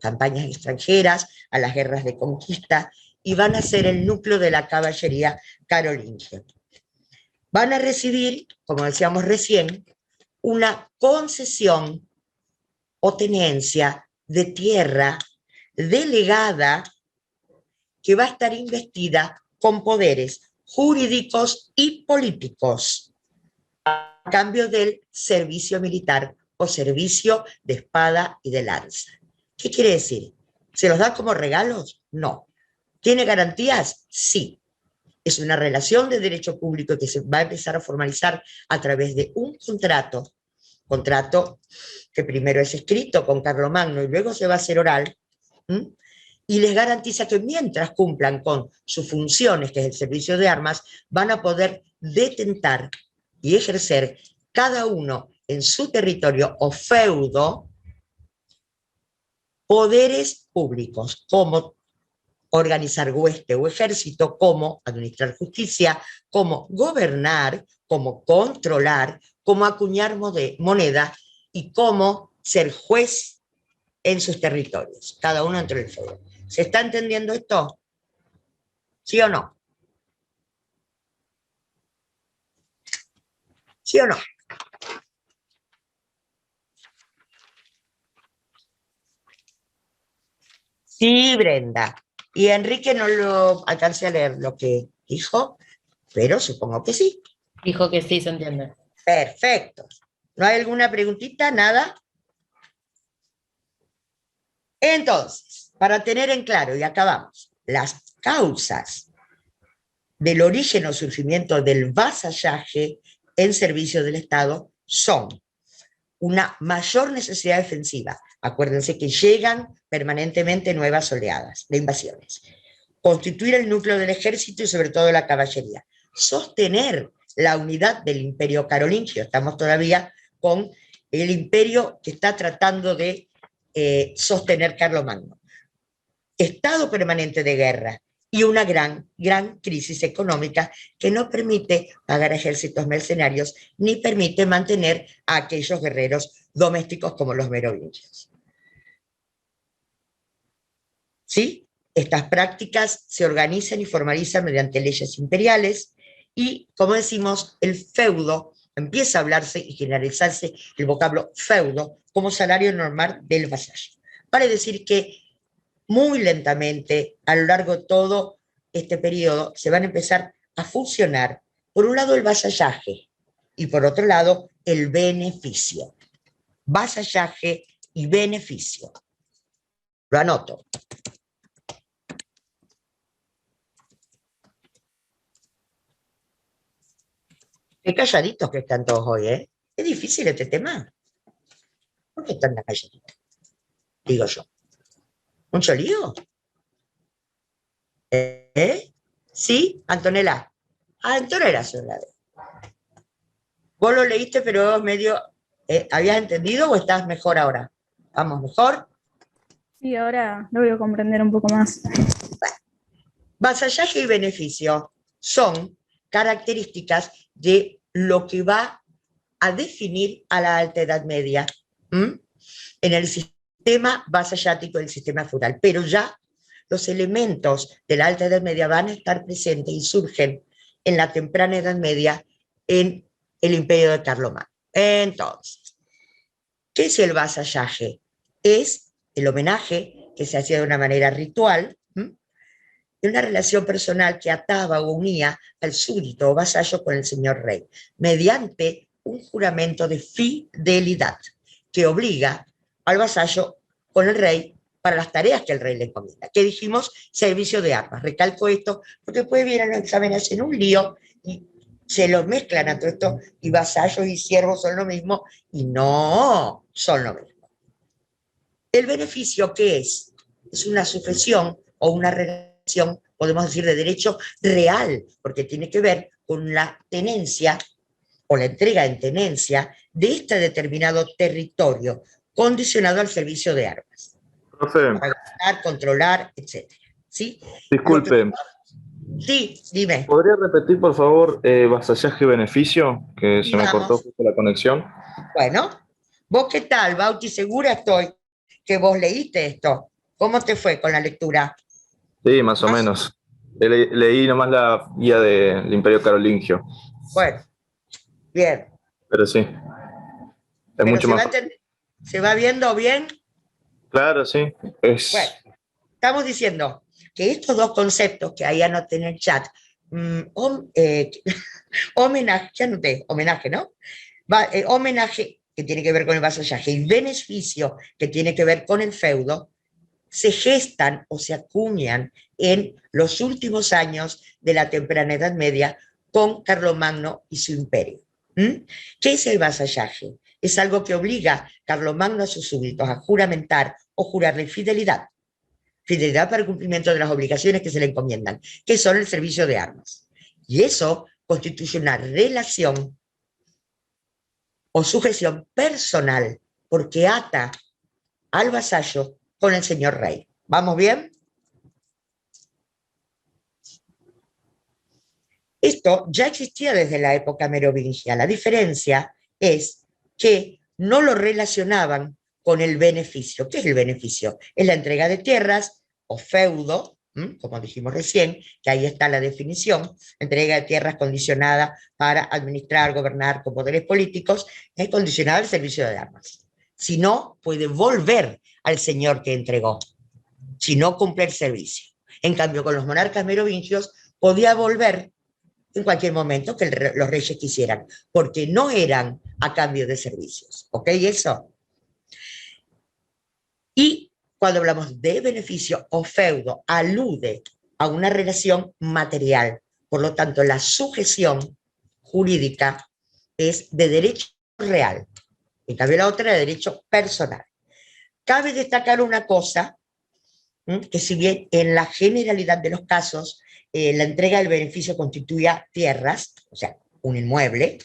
campañas extranjeras, a las guerras de conquista, y van a ser el núcleo de la caballería carolingia. Van a recibir, como decíamos recién, una concesión o tenencia de tierra delegada que va a estar investida con poderes jurídicos y políticos a cambio del servicio militar o servicio de espada y de lanza. ¿Qué quiere decir? ¿Se los da como regalos? No. ¿Tiene garantías? Sí. Es una relación de derecho público que se va a empezar a formalizar a través de un contrato que primero es escrito con Carlomagno y luego se va a hacer oral, y les garantiza que mientras cumplan con sus funciones, que es el servicio de armas, van a poder detentar y ejercer cada uno en su territorio o feudo poderes públicos, como organizar hueste o ejército, como administrar justicia, como gobernar, como controlar, como acuñar moneda y como ser juez en sus territorios, cada uno dentro del feudo. ¿Se está entendiendo esto? ¿Sí o no? ¿Sí o no? Sí, Brenda. Y Enrique no lo alcancé a leer lo que dijo, pero supongo que sí. Dijo que sí, se entiende. Perfecto. ¿No hay alguna preguntita? ¿Nada? Entonces, para tener en claro, y acabamos, las causas del origen o surgimiento del vasallaje en servicio del Estado son una mayor necesidad defensiva. Acuérdense que llegan permanentemente nuevas oleadas de invasiones. Constituir el núcleo del ejército y sobre todo la caballería. Sostener la unidad del imperio carolingio. Estamos todavía con el imperio que está tratando de sostener Carlomagno. Estado permanente de guerra y una gran crisis económica que no permite pagar ejércitos mercenarios ni permite mantener a aquellos guerreros domésticos como los merovingios. ¿Sí? Estas prácticas se organizan y formalizan mediante leyes imperiales y, como decimos, el feudo empieza a hablarse y generalizarse el vocablo feudo como salario normal del vasallo. Para decir que muy lentamente, a lo largo de todo este periodo, se van a empezar a fusionar, por un lado, el vasallaje y por otro lado, el beneficio. Vasallaje y beneficio. Lo anoto. Qué calladitos que están todos hoy, ¿eh? Es difícil este tema. ¿Por qué están tan calladitos? Digo yo. ¿Mucho lío? ¿Eh? ¿Sí? Antonella. Ah, Antonella se la de. Vos lo leíste, pero vos medio... ¿habías entendido o estás mejor ahora? ¿Vamos mejor? Sí, ahora lo voy a comprender un poco más. Vasallaje y beneficio son características de lo que va a definir a la Alta Edad Media en el sistema vasallático del sistema feudal, pero ya los elementos de la Alta Edad Media van a estar presentes y surgen en la temprana Edad Media en el imperio de Carlomagno. Entonces, ¿qué es el vasallaje? Es el homenaje que se hacía de una manera ritual, de una relación personal que ataba o unía al súbdito o vasallo con el señor rey, mediante un juramento de fidelidad que obliga al vasallo con el rey para las tareas que el rey le encomienda. ¿Qué dijimos? Servicio de armas. Recalco esto porque después vienen los exámenes en un lío y se los mezclan a todo esto y vasallos y siervos son lo mismo y no son lo mismo. El beneficio, ¿qué es? Es una sucesión o una relación, podemos decir, de derecho real, porque tiene que ver con la tenencia o la entrega en tenencia de este determinado territorio, condicionado al servicio de armas. Profe, Para gobernar, controlar, etc. ¿Sí? disculpe, Sí, dime. ¿podría repetir, por favor, vasallaje y beneficio? Que Y se me cortó vamos. justo la conexión. Bueno, ¿vos qué tal, Bauti? Segura estoy que vos leíste esto. ¿Cómo te fue con la lectura? Sí, más o menos. Leí nomás la guía del Imperio Carolingio, Bueno, bien. pero sí, es Pero mucho más. ¿se va viendo bien? Claro, sí. Bueno, estamos diciendo que estos dos conceptos que ahí anoté en el chat, homenaje, ya anoté, homenaje, ¿no? Homenaje, que tiene que ver con el vasallaje, y beneficio, que tiene que ver con el feudo, se gestan o se acuñan en los últimos años de la temprana Edad Media con Carlomagno y su imperio. ¿Qué es el vasallaje? Es algo que obliga a Carlomagno a sus súbditos a juramentar o jurarle fidelidad. Fidelidad para el cumplimiento de las obligaciones que se le encomiendan, que son el servicio de armas. Y eso constituye una relación o sujeción personal, porque ata al vasallo con el señor rey. ¿Vamos bien? Esto ya existía desde la época merovingia. La diferencia es que no lo relacionaban con el beneficio. ¿Qué es el beneficio? Es la entrega de tierras o feudo, como dijimos recién, que ahí está la definición, entrega de tierras condicionada para administrar, gobernar con poderes políticos, es condicionada al servicio de armas. Si no, puede volver al señor que entregó, si no cumple el servicio. En cambio, con los monarcas merovingios podía volver en cualquier momento que los reyes quisieran, porque no eran a cambio de servicios. ¿Ok? Eso. Y cuando hablamos de beneficio o feudo, alude a una relación material. Por lo tanto, la sujeción jurídica es de derecho real. En cambio, la otra es de derecho personal. Cabe destacar una cosa, que si bien en la generalidad de los casos la entrega del beneficio constituía tierras, o sea, un inmueble,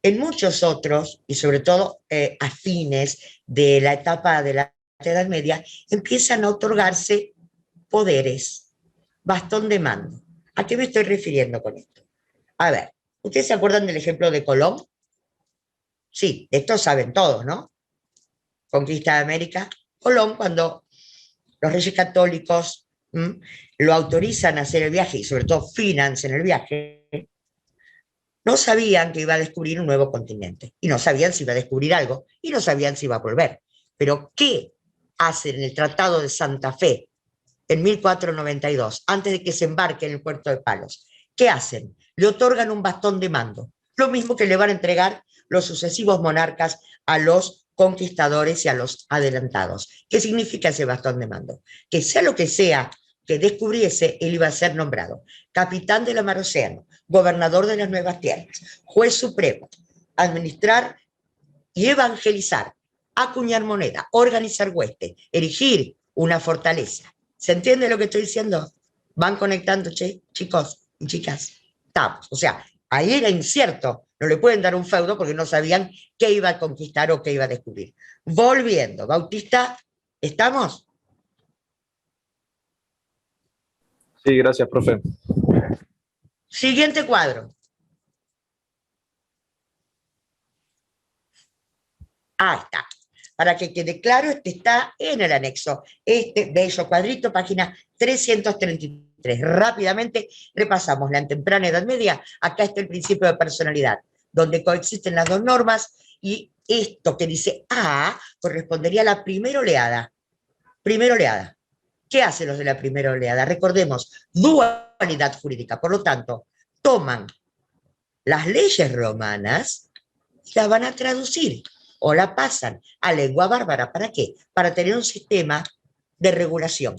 en muchos otros, y sobre todo a fines de la etapa de la Edad Media, empiezan a otorgarse poderes, bastón de mando. ¿A qué me estoy refiriendo con esto? A ver, ¿ustedes se acuerdan del ejemplo de Colón? Sí, de esto saben todos, ¿no? Conquista de América. Colón, cuando los reyes católicos lo autorizan a hacer el viaje y sobre todo financian el viaje, no sabían que iba a descubrir un nuevo continente y no sabían si iba a descubrir algo y no sabían si iba a volver. Pero ¿qué hacen en el Tratado de Santa Fe en 1492, antes de que se embarque en el puerto de Palos? ¿Qué hacen? Le otorgan un bastón de mando, lo mismo que le van a entregar los sucesivos monarcas a los conquistadores y a los adelantados. ¿Qué significa ese bastón de mando? Que sea lo que sea que descubriese, él iba a ser nombrado capitán del mar océano, gobernador de las nuevas tierras, juez supremo, administrar y evangelizar, acuñar moneda, organizar huestes, erigir una fortaleza. ¿Se entiende lo que estoy diciendo? ¿Van conectando, chicos y chicas? Estamos. O sea, ahí era incierto. No le pueden dar un feudo porque no sabían qué iba a conquistar o qué iba a descubrir. Volviendo, Bautista, ¿estamos? Sí, gracias, profe. Siguiente cuadro. Ahí está. Para que quede claro, este está en el anexo. Este bello cuadrito, página 333. Rápidamente repasamos la temprana Edad Media. Acá está el principio de personalidad, donde coexisten las dos normas, y esto que dice A correspondería a la primera oleada. Primera oleada. ¿Qué hacen los de la primera oleada? Recordemos, dualidad jurídica. Por lo tanto, toman las leyes romanas y las van a traducir o la pasan a lengua bárbara. ¿Para qué? Para tener un sistema de regulación.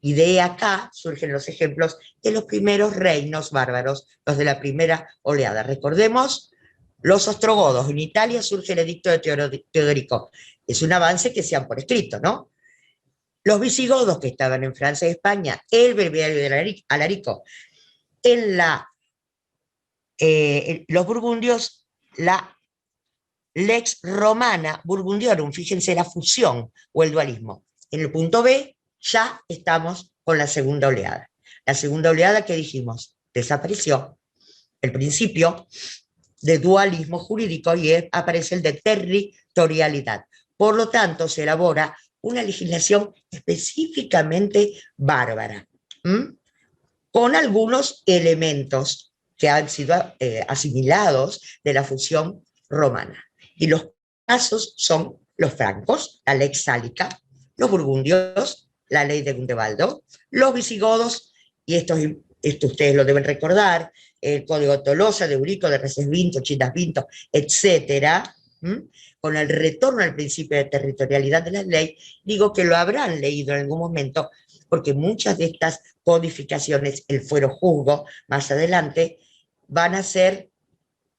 Y de acá surgen los ejemplos de los primeros reinos bárbaros, los de la primera oleada. Recordemos, los ostrogodos. En Italia surge el edicto de Teodorico. Es un avance que sean por escrito, ¿no? Los visigodos, que estaban en Francia y España, el breviario de Alarico, en los burgundios, la Lex Romana Burgundiorum, fíjense la fusión o el dualismo. En el punto B ya estamos con la segunda oleada. La segunda oleada, que dijimos, desapareció el principio de dualismo jurídico y aparece el de territorialidad. Por lo tanto, se elabora una legislación específicamente bárbara, con algunos elementos que han sido asimilados de la fusión romana. Y los casos son los francos, la lex sálica, los burgundios, la ley de Gundebaldo, los visigodos, y esto ustedes lo deben recordar, el Código Tolosa, de Eurico, de Recesvinto, Chindasvinto, etcétera. Con el retorno al principio de territorialidad de la ley, digo que lo habrán leído en algún momento, porque muchas de estas codificaciones, el fuero juzgo, más adelante, van a ser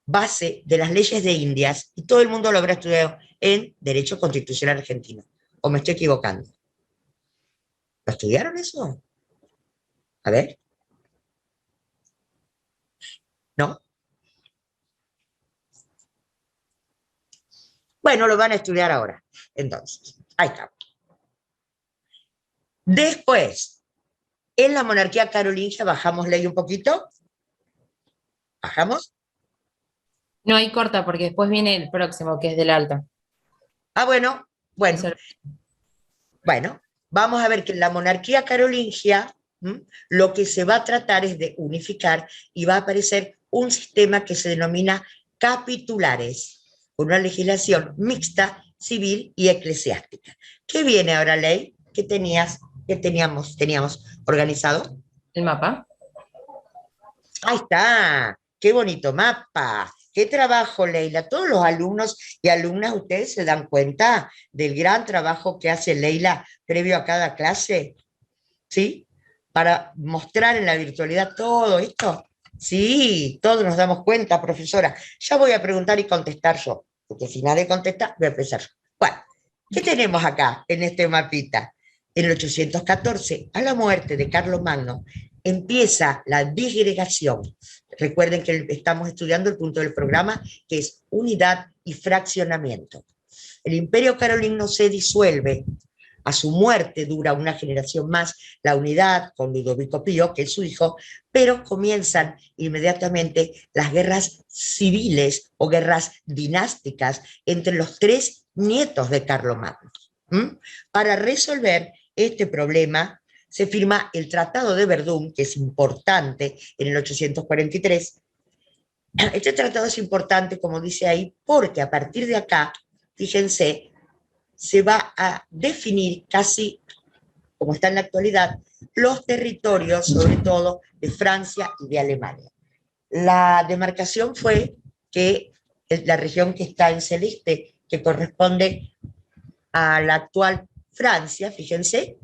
base de las leyes de Indias, y todo el mundo lo habrá estudiado en Derecho Constitucional Argentino. ¿O me estoy equivocando? ¿Lo estudiaron eso? A ver. ¿No? Bueno, lo van a estudiar ahora. Entonces, ahí está. Después, en la monarquía carolingia, bajamos ley un poquito. ¿Bajamos? No hay corta porque después viene el próximo, que es del alta. Ah, bueno. Bueno, vamos a ver que en la monarquía carolingia lo que se va a tratar es de unificar, y va a aparecer un sistema que se denomina capitulares, una legislación mixta, civil y eclesiástica. ¿Qué viene ahora, ley? ¿Qué teníamos organizado? El mapa. Ahí está, qué bonito mapa. Qué trabajo, Leila. Todos los alumnos y alumnas, ustedes se dan cuenta del gran trabajo que hace Leila previo a cada clase, ¿sí? Para mostrar en la virtualidad todo esto. Sí, todos nos damos cuenta, profesora. Ya voy a preguntar y contestar yo, porque si nadie contesta, voy a empezar yo. Bueno, ¿qué tenemos acá en este mapita? En el 814, a la muerte de Carlomagno, empieza la disgregación. Recuerden que estamos estudiando el punto del programa, que es unidad y fraccionamiento. El Imperio Carolingio se disuelve. A su muerte dura una generación más la unidad con Ludovico Pío, que es su hijo, pero comienzan inmediatamente las guerras civiles o guerras dinásticas entre los tres nietos de Carlomagno. Para resolver este problema se firma el Tratado de Verdún, que es importante, en el 843. Este tratado es importante, como dice ahí, porque a partir de acá, fíjense, se va a definir casi, como está en la actualidad, los territorios, sobre todo, de Francia y de Alemania. La demarcación fue que la región que está en celeste, que corresponde a la actual Francia, fíjense,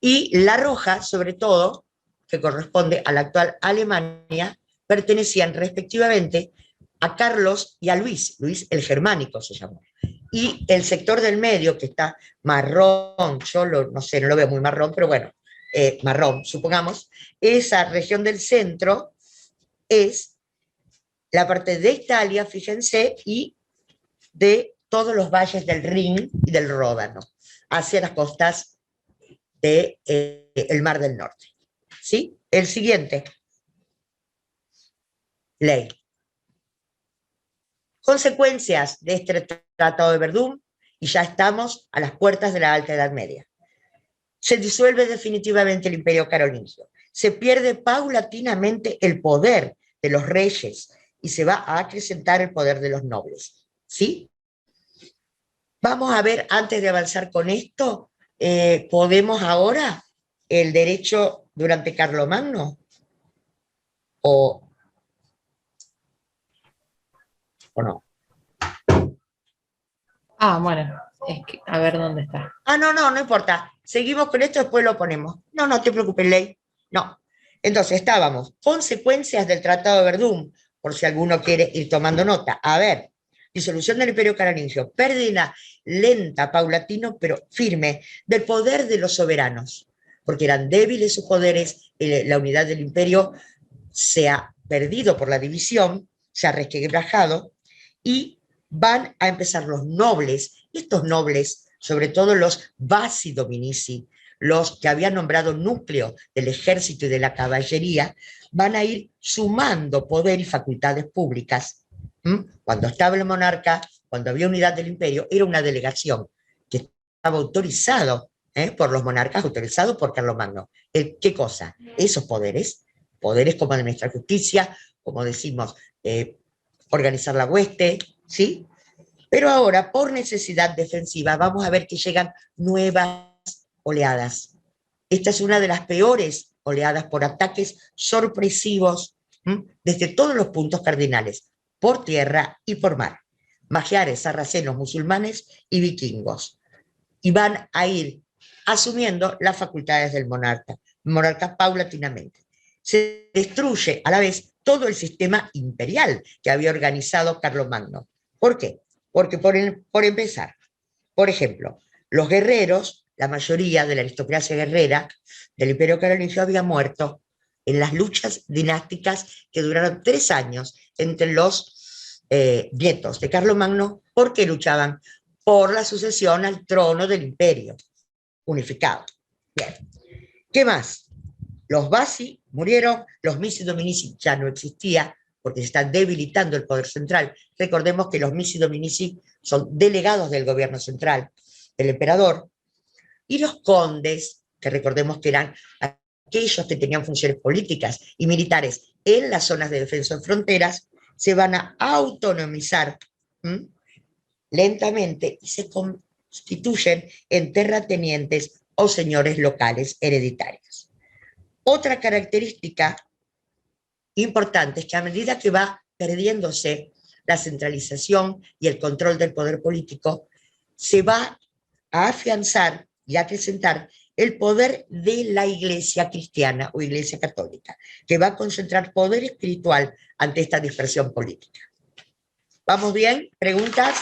Y la roja, sobre todo, que corresponde a la actual Alemania, pertenecían respectivamente a Carlos y a Luis, Luis el Germánico se llamó. Y el sector del medio, que está marrón, yo no sé, no lo veo muy marrón, pero bueno, marrón, supongamos, esa región del centro es la parte de Italia, fíjense, y de todos los valles del Rin y del Ródano, hacia las costas del Mar del Norte. ¿Sí? El siguiente. Ley. Consecuencias de este Tratado de Verdún, y ya estamos a las puertas de la Alta Edad Media. Se disuelve definitivamente el Imperio Carolingio. Se pierde paulatinamente el poder de los reyes y se va a acrecentar el poder de los nobles. ¿Sí? Vamos a ver, antes de avanzar con esto, ¿podemos ahora el derecho durante Carlomagno? ¿O no? Ah, bueno, es que, a ver dónde está. Ah, no importa. Seguimos con esto, después lo ponemos. No te preocupes, Ley. No. Entonces, estábamos. Consecuencias del Tratado de Verdún, por si alguno quiere ir tomando nota. A ver, disolución del Imperio Carolingio, pérdida lenta, paulatino, pero firme, del poder de los soberanos, porque eran débiles sus poderes, la unidad del imperio se ha perdido por la división, se ha resquebrajado, y van a empezar los nobles, y estos nobles, sobre todo los Basi Dominici, los que habían nombrado núcleo del ejército y de la caballería, van a ir sumando poder y facultades públicas. Cuando estaba el monarca, cuando había unidad del imperio, era una delegación que estaba autorizado por los monarcas, autorizado por Carlomagno. ¿Qué cosa? Esos poderes, poderes como administrar justicia, como decimos, organizar la hueste, ¿sí? Pero ahora, por necesidad defensiva, vamos a ver que llegan nuevas oleadas. Esta es una de las peores oleadas por ataques sorpresivos desde todos los puntos cardinales, por tierra y por mar. Magiares, sarracenos, musulmanes y vikingos. Y van a ir asumiendo las facultades del monarca paulatinamente. Se destruye a la vez todo el sistema imperial que había organizado Carlomagno. ¿Por qué? Porque por empezar, por ejemplo, los guerreros, la mayoría de la aristocracia guerrera del Imperio Carolingio había muerto en las luchas dinásticas que duraron 3 años entre los nietos de Carlomagno, porque luchaban por la sucesión al trono del imperio unificado. Bien. ¿Qué más? Los Basi murieron, los Misi Dominici ya no existía, porque se está debilitando el poder central. Recordemos que los Misi Dominici son delegados del gobierno central, del emperador, y los condes, que recordemos que eran aquellos que tenían funciones políticas y militares en las zonas de defensa de fronteras, se van a autonomizar lentamente y se constituyen en terratenientes o señores locales hereditarios. Otra característica importante es que a medida que va perdiéndose la centralización y el control del poder político, se va a afianzar y acrecentar el poder de la Iglesia cristiana o Iglesia católica, que va a concentrar poder espiritual ante esta dispersión política. ¿Vamos bien? ¿Preguntas?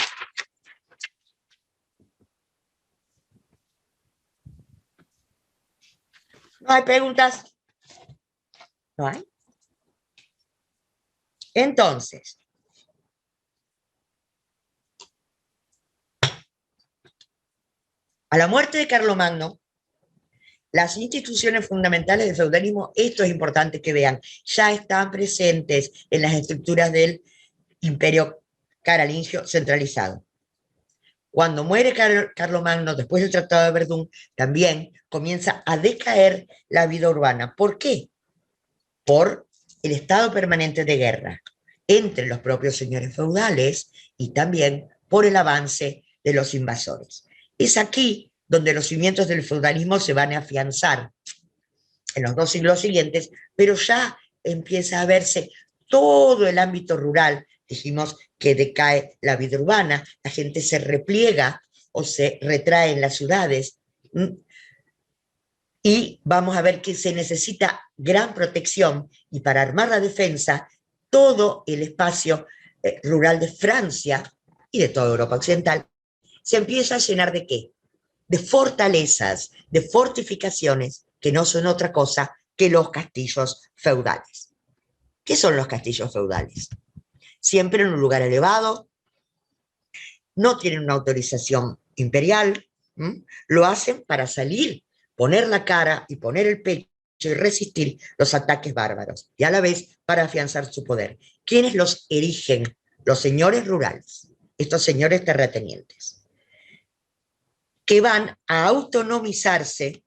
¿No hay preguntas? ¿No hay? Entonces, a la muerte de Carlomagno, las instituciones fundamentales del feudalismo, esto es importante que vean, ya están presentes en las estructuras del imperio carolingio centralizado. Cuando muere Carlomagno, después del Tratado de Verdún, también comienza a decaer la vida urbana. ¿Por qué? Por el estado permanente de guerra entre los propios señores feudales y también por el avance de los invasores. Es aquí donde los cimientos del feudalismo se van a afianzar en los 2 siglos siguientes, pero ya empieza a verse todo el ámbito rural. Dijimos que decae la vida urbana, la gente se repliega o se retrae en las ciudades. Y vamos a ver que se necesita gran protección, y para armar la defensa, todo el espacio rural de Francia y de toda Europa Occidental se empieza a llenar ¿de qué? De fortalezas, de fortificaciones, que no son otra cosa que los castillos feudales. ¿Qué son los castillos feudales? Siempre en un lugar elevado, no tienen una autorización imperial, lo hacen para salir, poner la cara y poner el pecho y resistir los ataques bárbaros, y a la vez para afianzar su poder. ¿Quiénes los erigen? Los señores rurales, estos señores terratenientes, que van a autonomizarse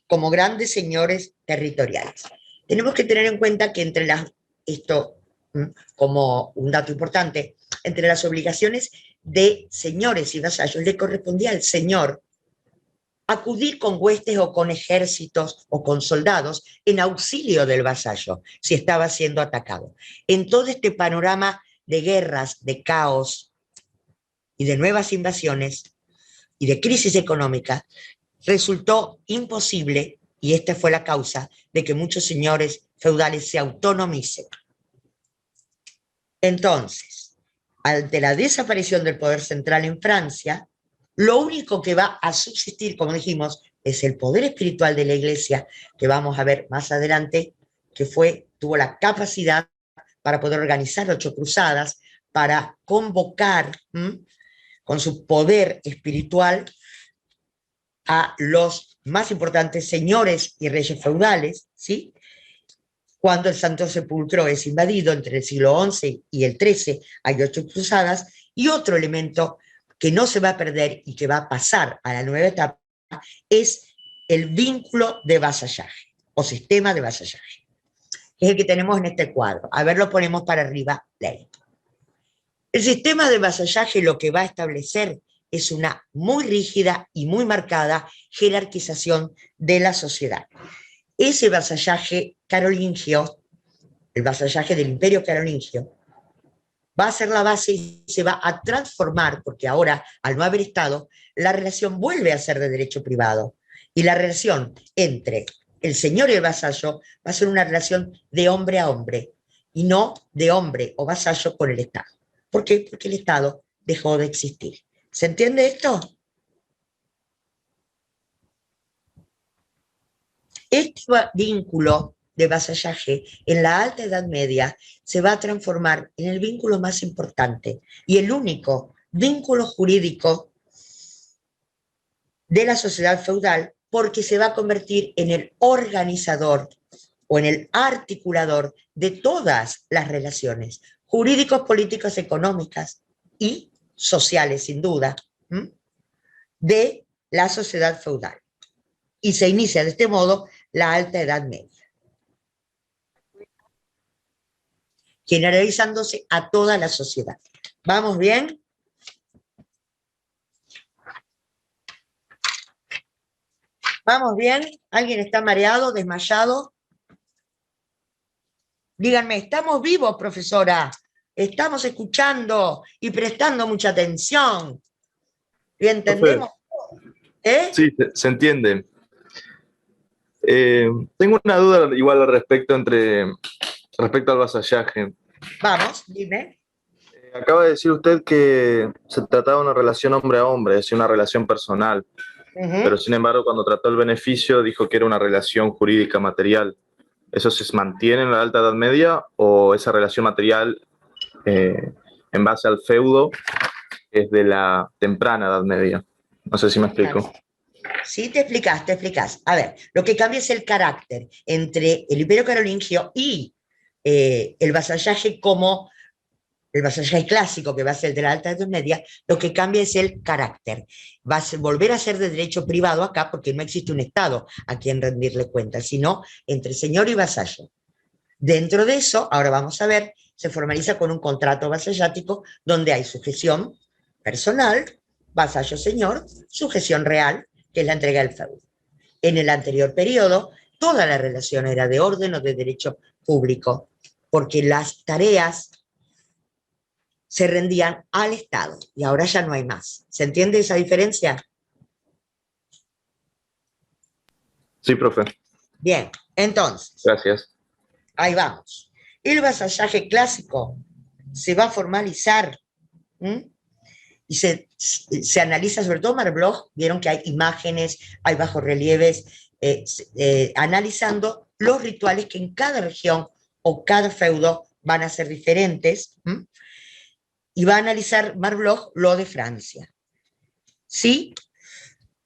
como grandes señores territoriales. Tenemos que tener en cuenta que esto como un dato importante, entre las obligaciones de señores y vasallos le correspondía al señor acudir con huestes o con ejércitos o con soldados en auxilio del vasallo si estaba siendo atacado. En todo este panorama de guerras, de caos y de nuevas invasiones y de crisis económica, resultó imposible, y esta fue la causa de que muchos señores feudales se autonomicen. Entonces, ante la desaparición del poder central en Francia, lo único que va a subsistir, como dijimos, es el poder espiritual de la Iglesia, que vamos a ver más adelante, que tuvo la capacidad para poder organizar 8 cruzadas, para convocar con su poder espiritual a los más importantes señores y reyes feudales, ¿sí? Cuando el Santo Sepulcro es invadido entre el siglo XI y el XIII, hay 8 cruzadas, y otro elemento que no se va a perder y que va a pasar a la nueva etapa es el vínculo de vasallaje o sistema de vasallaje, que es el que tenemos en este cuadro. A ver, lo ponemos para arriba, Ley. El sistema de vasallaje lo que va a establecer es una muy rígida y muy marcada jerarquización de la sociedad. Ese vasallaje carolingio, el vasallaje del Imperio Carolingio, va a ser la base y se va a transformar, porque ahora, al no haber Estado, la relación vuelve a ser de derecho privado. Y la relación entre el señor y el vasallo va a ser una relación de hombre a hombre, y no de hombre o vasallo con el Estado. ¿Por qué? Porque el Estado dejó de existir. ¿Se entiende esto? Este vínculo de vasallaje en la Alta Edad Media se va a transformar en el vínculo más importante y el único vínculo jurídico de la sociedad feudal, porque se va a convertir en el organizador o en el articulador de todas las relaciones jurídicos, políticas, económicas y sociales, sin duda, de la sociedad feudal. Y se inicia de este modo la Alta Edad Media, generalizándose a toda la sociedad. ¿Vamos bien? ¿Vamos bien? ¿Alguien está mareado, desmayado? Díganme, ¿estamos vivos, profesora? ¿Estamos escuchando y prestando mucha atención? ¿Y entendemos? Sí, se entiende. Tengo una duda igual al respecto al vasallaje. Vamos, dime. Acaba de decir usted que se trataba de una relación hombre a hombre, es decir, una relación personal. Pero sin embargo, cuando trató el beneficio, dijo que era una relación jurídica material. ¿Eso se mantiene en la Alta Edad Media o esa relación material en base al feudo es de la temprana Edad Media? No sé si me explico. Sí, te explicas. A ver, lo que cambia es el carácter entre el Imperio Carolingio y el vasallaje como el vasallaje clásico, que va a ser de la Alta Edad Media. Lo que cambia es el carácter. Va a volver a ser de derecho privado acá, porque no existe un Estado a quien rendirle cuentas, sino entre señor y vasallo. Dentro de eso, ahora vamos a ver, se formaliza con un contrato vasallático donde hay sujeción personal, vasallo-señor, sujeción real, que es la entrega del feudo. En el anterior periodo, toda la relación era de orden o de derecho público, porque las tareas se rendían al Estado, y ahora ya no hay más. ¿Se entiende esa diferencia? Sí, profe. Bien, entonces, Gracias. ahí vamos. El vasallaje clásico se va a formalizar, ¿m? Y se analiza, sobre todo Marbloj, vieron que hay imágenes, hay bajorrelieves, analizando los rituales que en cada región o cada feudo van a ser diferentes, ¿m? Y va a analizar Marbloj lo de Francia. ¿Sí?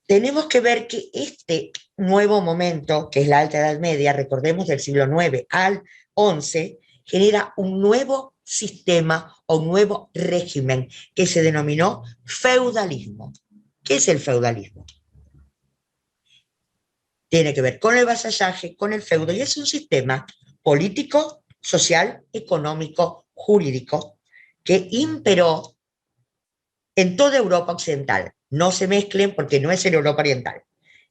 Tenemos que ver que este nuevo momento, que es la Alta Edad Media, recordemos del siglo IX al XI, genera un nuevo sistema o un nuevo régimen que se denominó feudalismo. ¿Qué es el feudalismo? Tiene que ver con el vasallaje, con el feudo, y es un sistema político, social, económico, jurídico, que imperó en toda Europa occidental. No se mezclen porque no es en Europa oriental,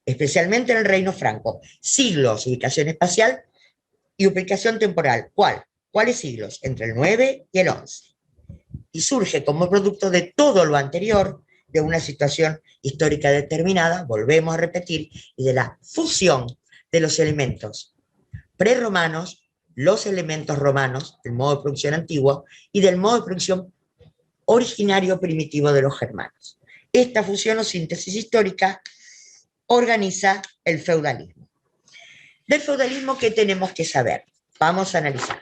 especialmente en el Reino Franco. Siglos, ubicación espacial y ubicación temporal. ¿Cuál? ¿Cuáles siglos? Entre el 9 y el 11. Y surge como producto de todo lo anterior, de una situación histórica determinada, volvemos a repetir, y de la fusión de los elementos prerromanos, los elementos romanos, el modo de producción antiguo, y del modo de producción originario primitivo de los germanos. Esta fusión o síntesis histórica organiza el feudalismo. Del feudalismo, ¿qué tenemos que saber? Vamos a analizar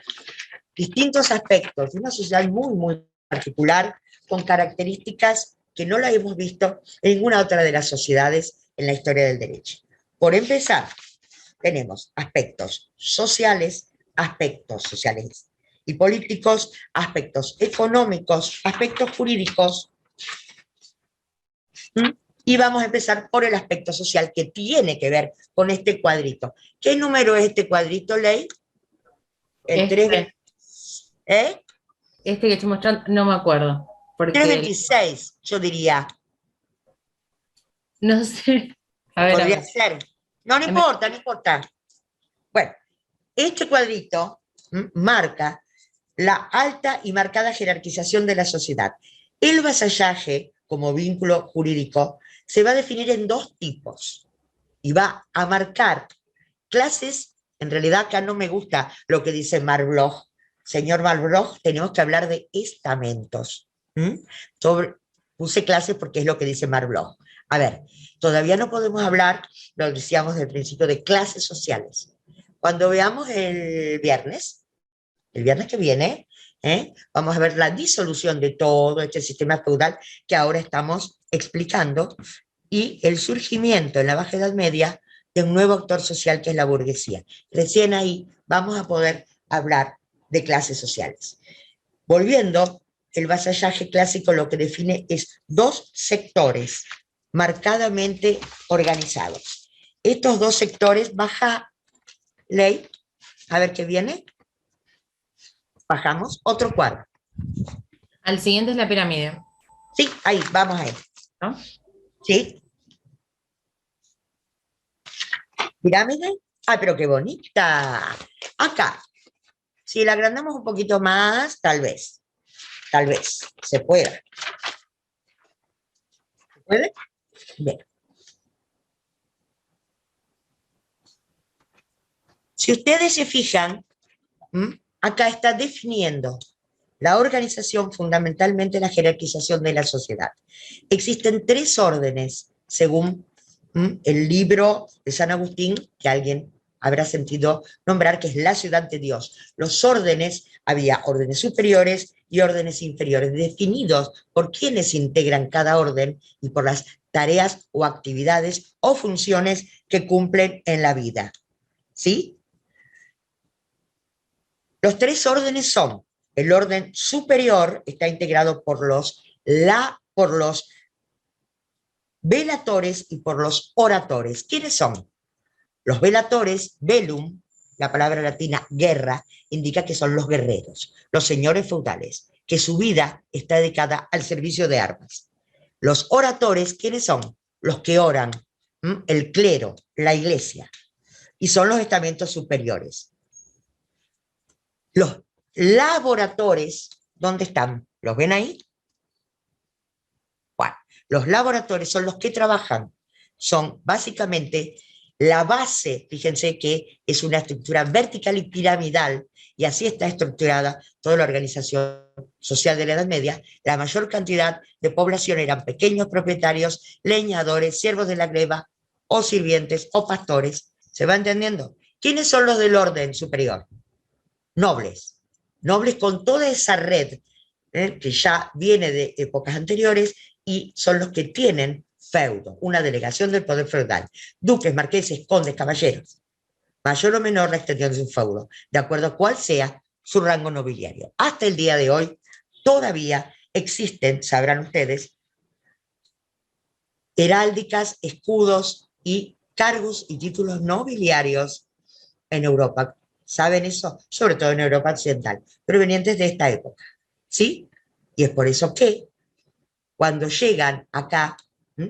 distintos aspectos de una sociedad muy, muy particular, con características que no la hemos visto en ninguna otra de las sociedades en la historia del derecho. Por empezar, tenemos aspectos sociales y políticos, aspectos económicos, aspectos jurídicos. Y vamos a empezar por el aspecto social, que tiene que ver con este cuadrito. ¿Qué número es este cuadrito, Ley? El 3, ¿eh? Este que estoy mostrando, no me acuerdo. Porque 326, yo diría. no sé. A ver, Podría ser. No, no importa, no importa. Bueno, este cuadrito marca la alta y marcada jerarquización de la sociedad. El vasallaje, como vínculo jurídico, se va a definir en dos tipos y va a marcar clases. En realidad acá no me gusta lo que dice Marbloj. Señor Marbloj, tenemos que hablar de estamentos. Puse clases porque es lo que dice Marbloj. A ver, todavía no podemos hablar, lo decíamos del principio, de clases sociales. Cuando veamos el viernes que viene, vamos a ver la disolución de todo este sistema feudal que ahora estamos explicando y el surgimiento en la Baja Edad Media de un nuevo actor social que es la burguesía. Recién ahí vamos a poder hablar de clases sociales. Volviendo, el vasallaje clásico lo que define es dos sectores marcadamente organizados. Estos dos sectores, baja Ley, a ver qué viene. Bajamos, otro cuadro. al siguiente es la pirámide. Sí, ahí, vamos ahí. ¿No? Sí. ¿Pirámide? ¡Ay, pero qué bonita! Acá, si la agrandamos un poquito más, tal vez, se pueda. ¿Se puede? Bien. Si ustedes se fijan, acá está definiendo la organización, fundamentalmente la jerarquización de la sociedad. Existen tres órdenes, según el libro de San Agustín, que alguien habrá sentido nombrar, que es la ciudad de Dios. Los órdenes, había órdenes superiores y órdenes inferiores, definidos por quienes integran cada orden y por las tareas o actividades o funciones que cumplen en la vida. ¿Sí? Los tres órdenes son: el orden superior está integrado por los velatores y por los oradores. ¿Quiénes son? Los velatores, velum, la palabra latina guerra, indica que son los guerreros, los señores feudales, que su vida está dedicada al servicio de armas. Los oradores, ¿quiénes son? Los que oran, el clero, la iglesia, y son los estamentos superiores. Los laboradores, ¿dónde están? ¿Los ven ahí? Bueno, los laboradores son los que trabajan, son básicamente La base, fíjense que es una estructura vertical y piramidal, y así está estructurada toda la organización social de la Edad Media. La mayor cantidad de población eran pequeños propietarios, leñadores, siervos de la gleba, o sirvientes, o pastores. ¿Se va entendiendo? ¿Quiénes son los del orden superior? Nobles. Nobles con toda esa red, que ya viene de épocas anteriores, y son los que tienen feudo, una delegación del poder feudal. Duques, marqueses, condes, caballeros. Mayor o menor la extensión de su feudo, de acuerdo a cuál sea su rango nobiliario. Hasta el día de hoy, todavía existen, sabrán ustedes, heráldicas, escudos y cargos y títulos nobiliarios en Europa. ¿Saben eso? Sobre todo en Europa occidental, provenientes de esta época. ¿Sí? Y es por eso que cuando llegan acá,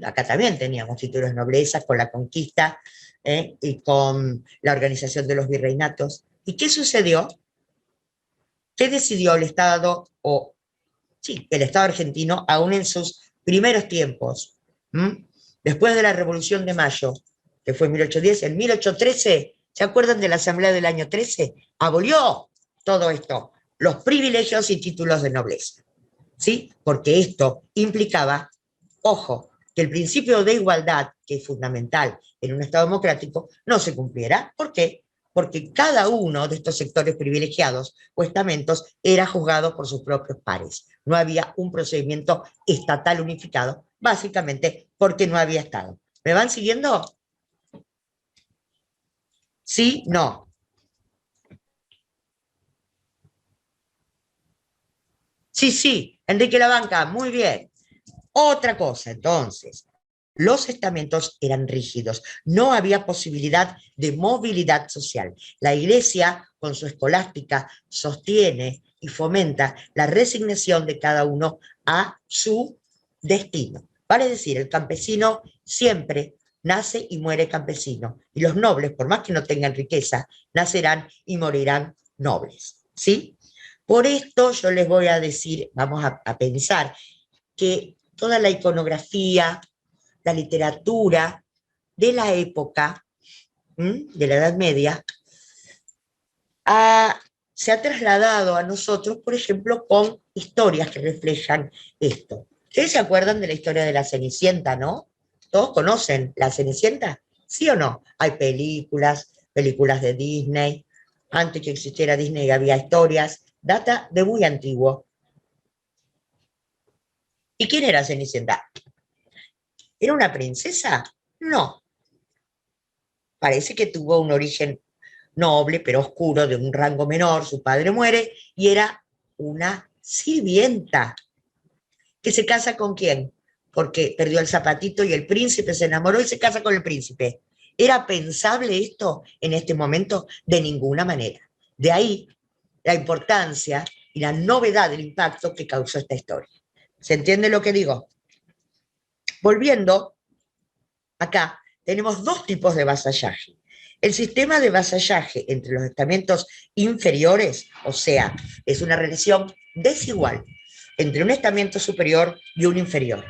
acá también teníamos títulos de nobleza con la conquista y con la organización de los virreinatos. ¿Y qué sucedió? ¿Qué decidió el Estado, sí, el Estado argentino, aún en sus primeros tiempos? Después de la Revolución de Mayo, que fue en 1810, en 1813, ¿se acuerdan de la Asamblea del año 13? Abolió todo esto, los privilegios y títulos de nobleza. ¿Sí? Porque esto implicaba, ojo, que el principio de igualdad, que es fundamental en un Estado democrático, no se cumpliera. ¿Por qué? Porque cada uno de estos sectores privilegiados o estamentos era juzgado por sus propios pares. No había un procedimiento estatal unificado, básicamente porque no había Estado. ¿Me van siguiendo? ¿Sí? No. Sí, sí, Enrique Labanca, muy bien. Otra cosa, entonces, los estamentos eran rígidos, no había posibilidad de movilidad social. La Iglesia, con su escolástica, sostiene y fomenta la resignación de cada uno a su destino. Vale decir, el campesino siempre nace y muere campesino, y los nobles, por más que no tengan riqueza, nacerán y morirán nobles, ¿sí? Por esto yo les voy a decir, vamos a pensar que toda la iconografía, la literatura de la época, de la Edad Media, se ha trasladado a nosotros, por ejemplo, con historias que reflejan esto. ¿Ustedes se acuerdan de la historia de la Cenicienta, no? ¿Todos conocen la Cenicienta? ¿Sí o no? Hay películas de Disney. Antes que existiera Disney había historias. Data de muy antiguo. ¿Y quién era Cenicienta? ¿Era una princesa? No. Parece que tuvo un origen noble, pero oscuro, de un rango menor. Su padre muere y era una sirvienta. ¿Que se casa con quién? Porque perdió el zapatito y el príncipe se enamoró y se casa con el príncipe. ¿Era pensable esto en este momento? De ninguna manera. De ahí la importancia y la novedad del impacto que causó esta historia. ¿Se entiende lo que digo? Volviendo, acá tenemos dos tipos de vasallaje. El sistema de vasallaje entre los estamentos inferiores, o sea, es una relación desigual entre un estamento superior y un inferior.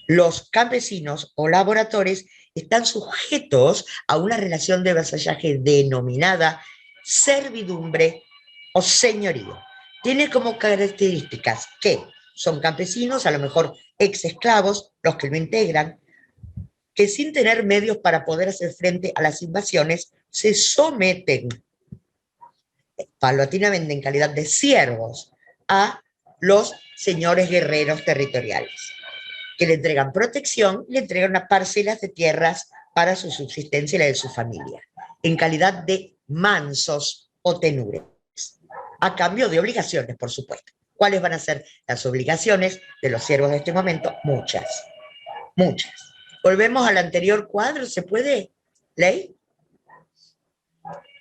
Los campesinos o laboradores están sujetos a una relación de vasallaje denominada servidumbre o señorío. Tiene como características que son campesinos, a lo mejor ex esclavos, los que lo integran, que sin tener medios para poder hacer frente a las invasiones, se someten paulatinamente en calidad de siervos a los señores guerreros territoriales, que le entregan protección, le entregan unas parcelas de tierras para su subsistencia y la de su familia, en calidad de mansos o tenures, a cambio de obligaciones, por supuesto. ¿Cuáles van a ser las obligaciones de los siervos de este momento? Muchas, muchas. Volvemos al anterior cuadro, ¿se puede? ¿Ley?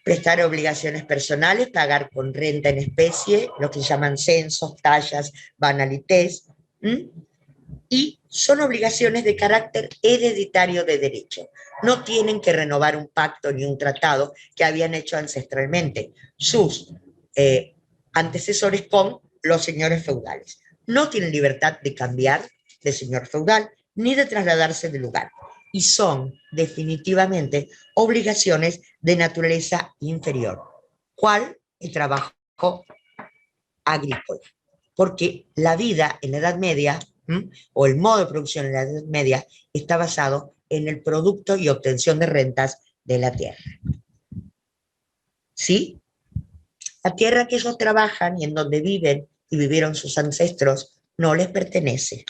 Prestar obligaciones personales, pagar con renta en especie, lo que se llaman censos, tallas, banalités, y son obligaciones de carácter hereditario de derecho. No tienen que renovar un pacto ni un tratado que habían hecho ancestralmente sus antecesores con los señores feudales. No tienen libertad de cambiar de señor feudal ni de trasladarse de lugar. y son definitivamente obligaciones de naturaleza inferior. ¿Cuál? El trabajo agrícola. Porque la vida en la Edad Media, o el modo de producción en la Edad Media, está basado en el producto y obtención de rentas de la tierra. ¿Sí? La tierra que ellos trabajan y en donde viven y vivieron sus ancestros no les pertenece.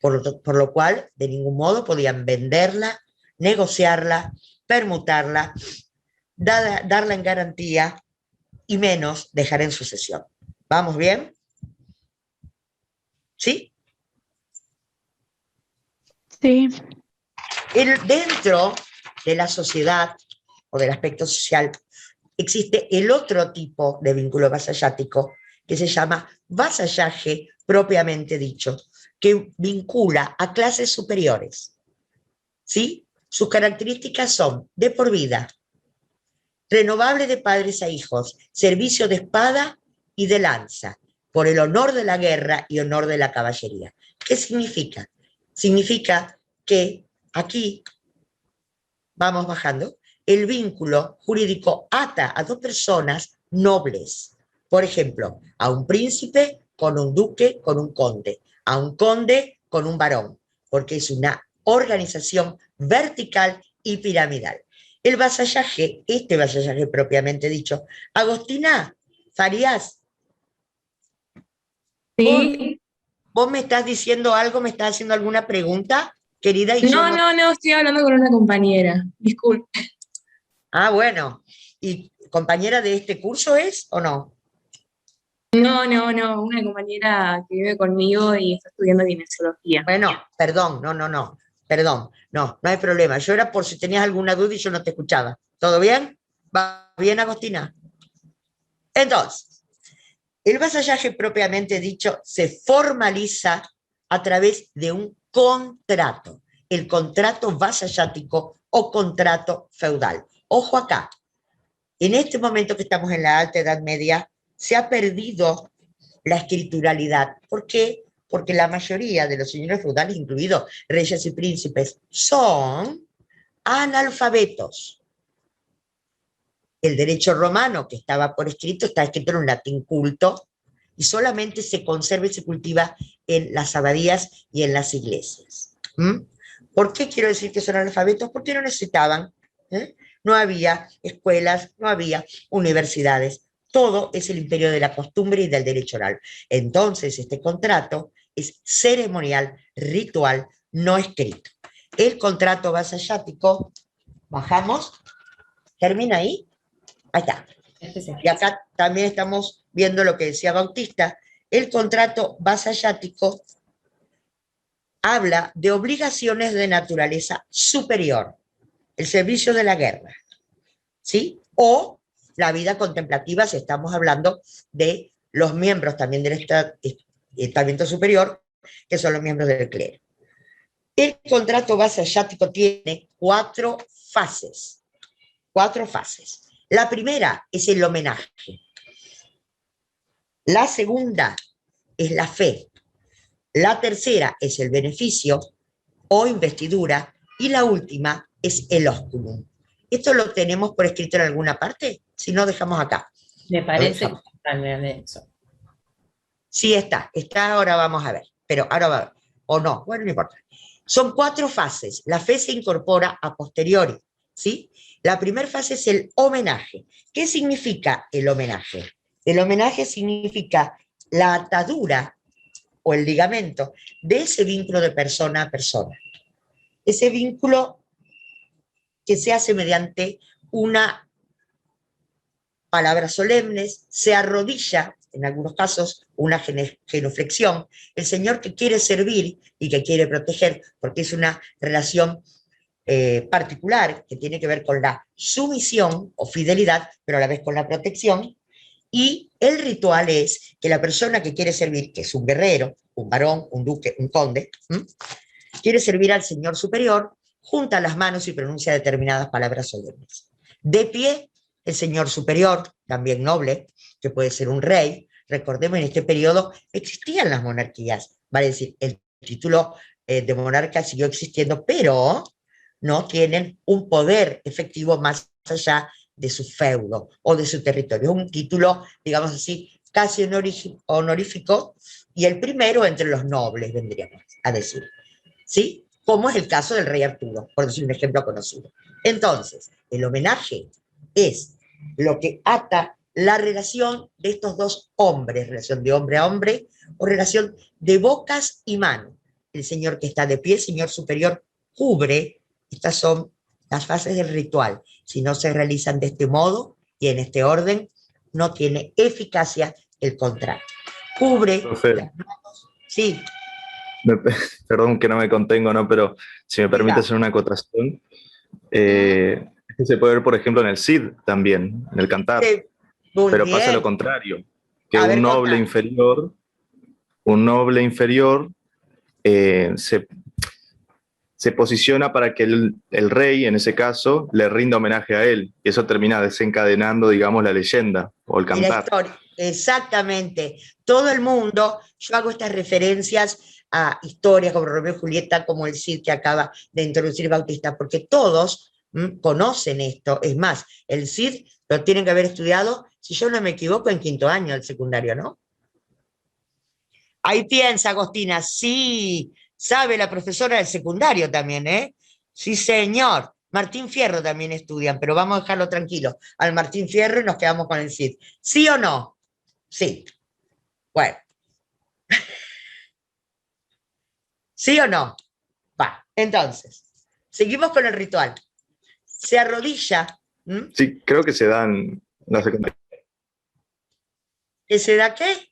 Por lo cual, de ningún modo podían venderla, negociarla, permutarla, darla en garantía y menos dejar en sucesión. ¿Vamos bien? ¿Sí? Sí. Dentro de la sociedad o del aspecto social existe el otro tipo de vínculo vasallático que se llama vasallaje propiamente dicho, que vincula a clases superiores. ¿Sí? Sus características son de por vida, renovable de padres a hijos, servicio de espada y de lanza, por el honor de la guerra y honor de la caballería. ¿Qué significa? Significa que aquí, vamos bajando, el vínculo jurídico ata a dos personas nobles. Por ejemplo, a un príncipe con un duque, con un conde, a un conde con un varón, porque es una organización vertical y piramidal. El vasallaje, este vasallaje propiamente dicho, Agostina Farías, Sí. ¿vos me estás diciendo algo, me estás haciendo alguna pregunta, querida? Y yo No, estoy hablando con una compañera. Disculpe. Ah, bueno. ¿Y compañera de este curso es o no? No, una compañera que vive conmigo y está estudiando kinesiología. Bueno, perdón, perdón, no hay problema. Yo era por si tenías alguna duda y yo no te escuchaba. ¿Todo bien? ¿Va bien, Agostina? Entonces, el vasallaje propiamente dicho se formaliza a través de un contrato, el contrato vasallático o contrato feudal. Ojo acá, en este momento que estamos en la Alta Edad Media, se ha perdido la escrituralidad. ¿Por qué? Porque la mayoría de los señores feudales, incluidos reyes y príncipes, son analfabetos. El derecho romano que estaba por escrito está escrito en un latín culto y solamente se conserva y se cultiva en las abadías y en las iglesias. ¿Por qué quiero decir que son analfabetos? Porque no necesitaban, no había escuelas, no había universidades. Todo es el imperio de la costumbre y del derecho oral. Entonces, este contrato es ceremonial, ritual, no escrito. El contrato vasallático, bajamos, termina ahí. Ahí está. Y acá también estamos viendo lo que decía Bautista. El contrato vasallático habla de obligaciones de naturaleza superior, el servicio de la guerra, ¿sí? O la vida contemplativa, si estamos hablando de los miembros también del estamento superior, que son los miembros del clero. El contrato vasallático tiene cuatro fases. La primera es el homenaje. La segunda es la fe. La tercera es el beneficio o investidura. Y la última es el ósculum. ¿Esto lo tenemos por escrito en alguna parte? Si no, dejamos acá. Me parece que está en eso. Sí, está, ahora vamos a ver. Pero ahora va a ver. O no, bueno, no importa. Son cuatro fases. La fe se incorpora a posteriori, ¿sí? La primera fase es el homenaje. ¿Qué significa el homenaje? El homenaje significa la atadura o el ligamento de ese vínculo de persona a persona. Ese vínculo que se hace mediante una palabra solemnes, se arrodilla, en algunos casos, una genuflexión, el señor que quiere servir y que quiere proteger, porque es una relación particular que tiene que ver con la sumisión o fidelidad, pero a la vez con la protección. Y el ritual es que la persona que quiere servir, que es un guerrero, un varón, un duque, un conde, quiere servir al señor superior, junta las manos y pronuncia determinadas palabras solemnes. De pie, el señor superior, también noble, que puede ser un rey. Recordemos, en este periodo existían las monarquías, vale decir, el título de monarca siguió existiendo, pero no tienen un poder efectivo más allá de su feudo o de su territorio. Es un título, digamos así, casi honorífico, y el primero entre los nobles, vendríamos a decir, ¿sí? Como es el caso del rey Arturo, por decir un ejemplo conocido. Entonces, el homenaje es lo que ata la relación de estos dos hombres, relación de hombre a hombre, o relación de bocas y manos. El señor que está de pie, señor superior, cubre. Estas son las fases del ritual. Si no se realizan de este modo y en este orden, no tiene eficacia el contrato. Cubre Profe, las manos. Sí, me- perdón que no me contengo, ¿no? Pero si me permite diga. hacer una acotación, este se puede ver, por ejemplo, en el Cid también, en el cantar, Sí, muy pero pasa lo bien. contrario, que A ver, un noble inferior se posiciona para que el rey, en ese caso, le rinda homenaje a él. Y eso termina desencadenando, digamos, la leyenda o el y la cantar. historia, exactamente. Todo el mundo, yo hago estas referencias a historias como Romeo y Julieta, como el Cid que acaba de introducir Bautista, porque todos conocen esto. Es más, el Cid lo tienen que haber estudiado, si yo no me equivoco, en quinto año del secundario, ¿no? Ahí piensa, Agostina, sí, sabe la profesora del secundario también, ¿eh? Sí, señor. Martín Fierro también estudian, pero vamos a dejarlo tranquilo. Al Martín Fierro y nos quedamos con el Cid. ¿Sí o no? Sí. Bueno, ¿sí o no? Va. Entonces, seguimos con el ritual. Se arrodilla. ¿M? Sí, creo que se dan la secundaria. ¿Qué se da qué?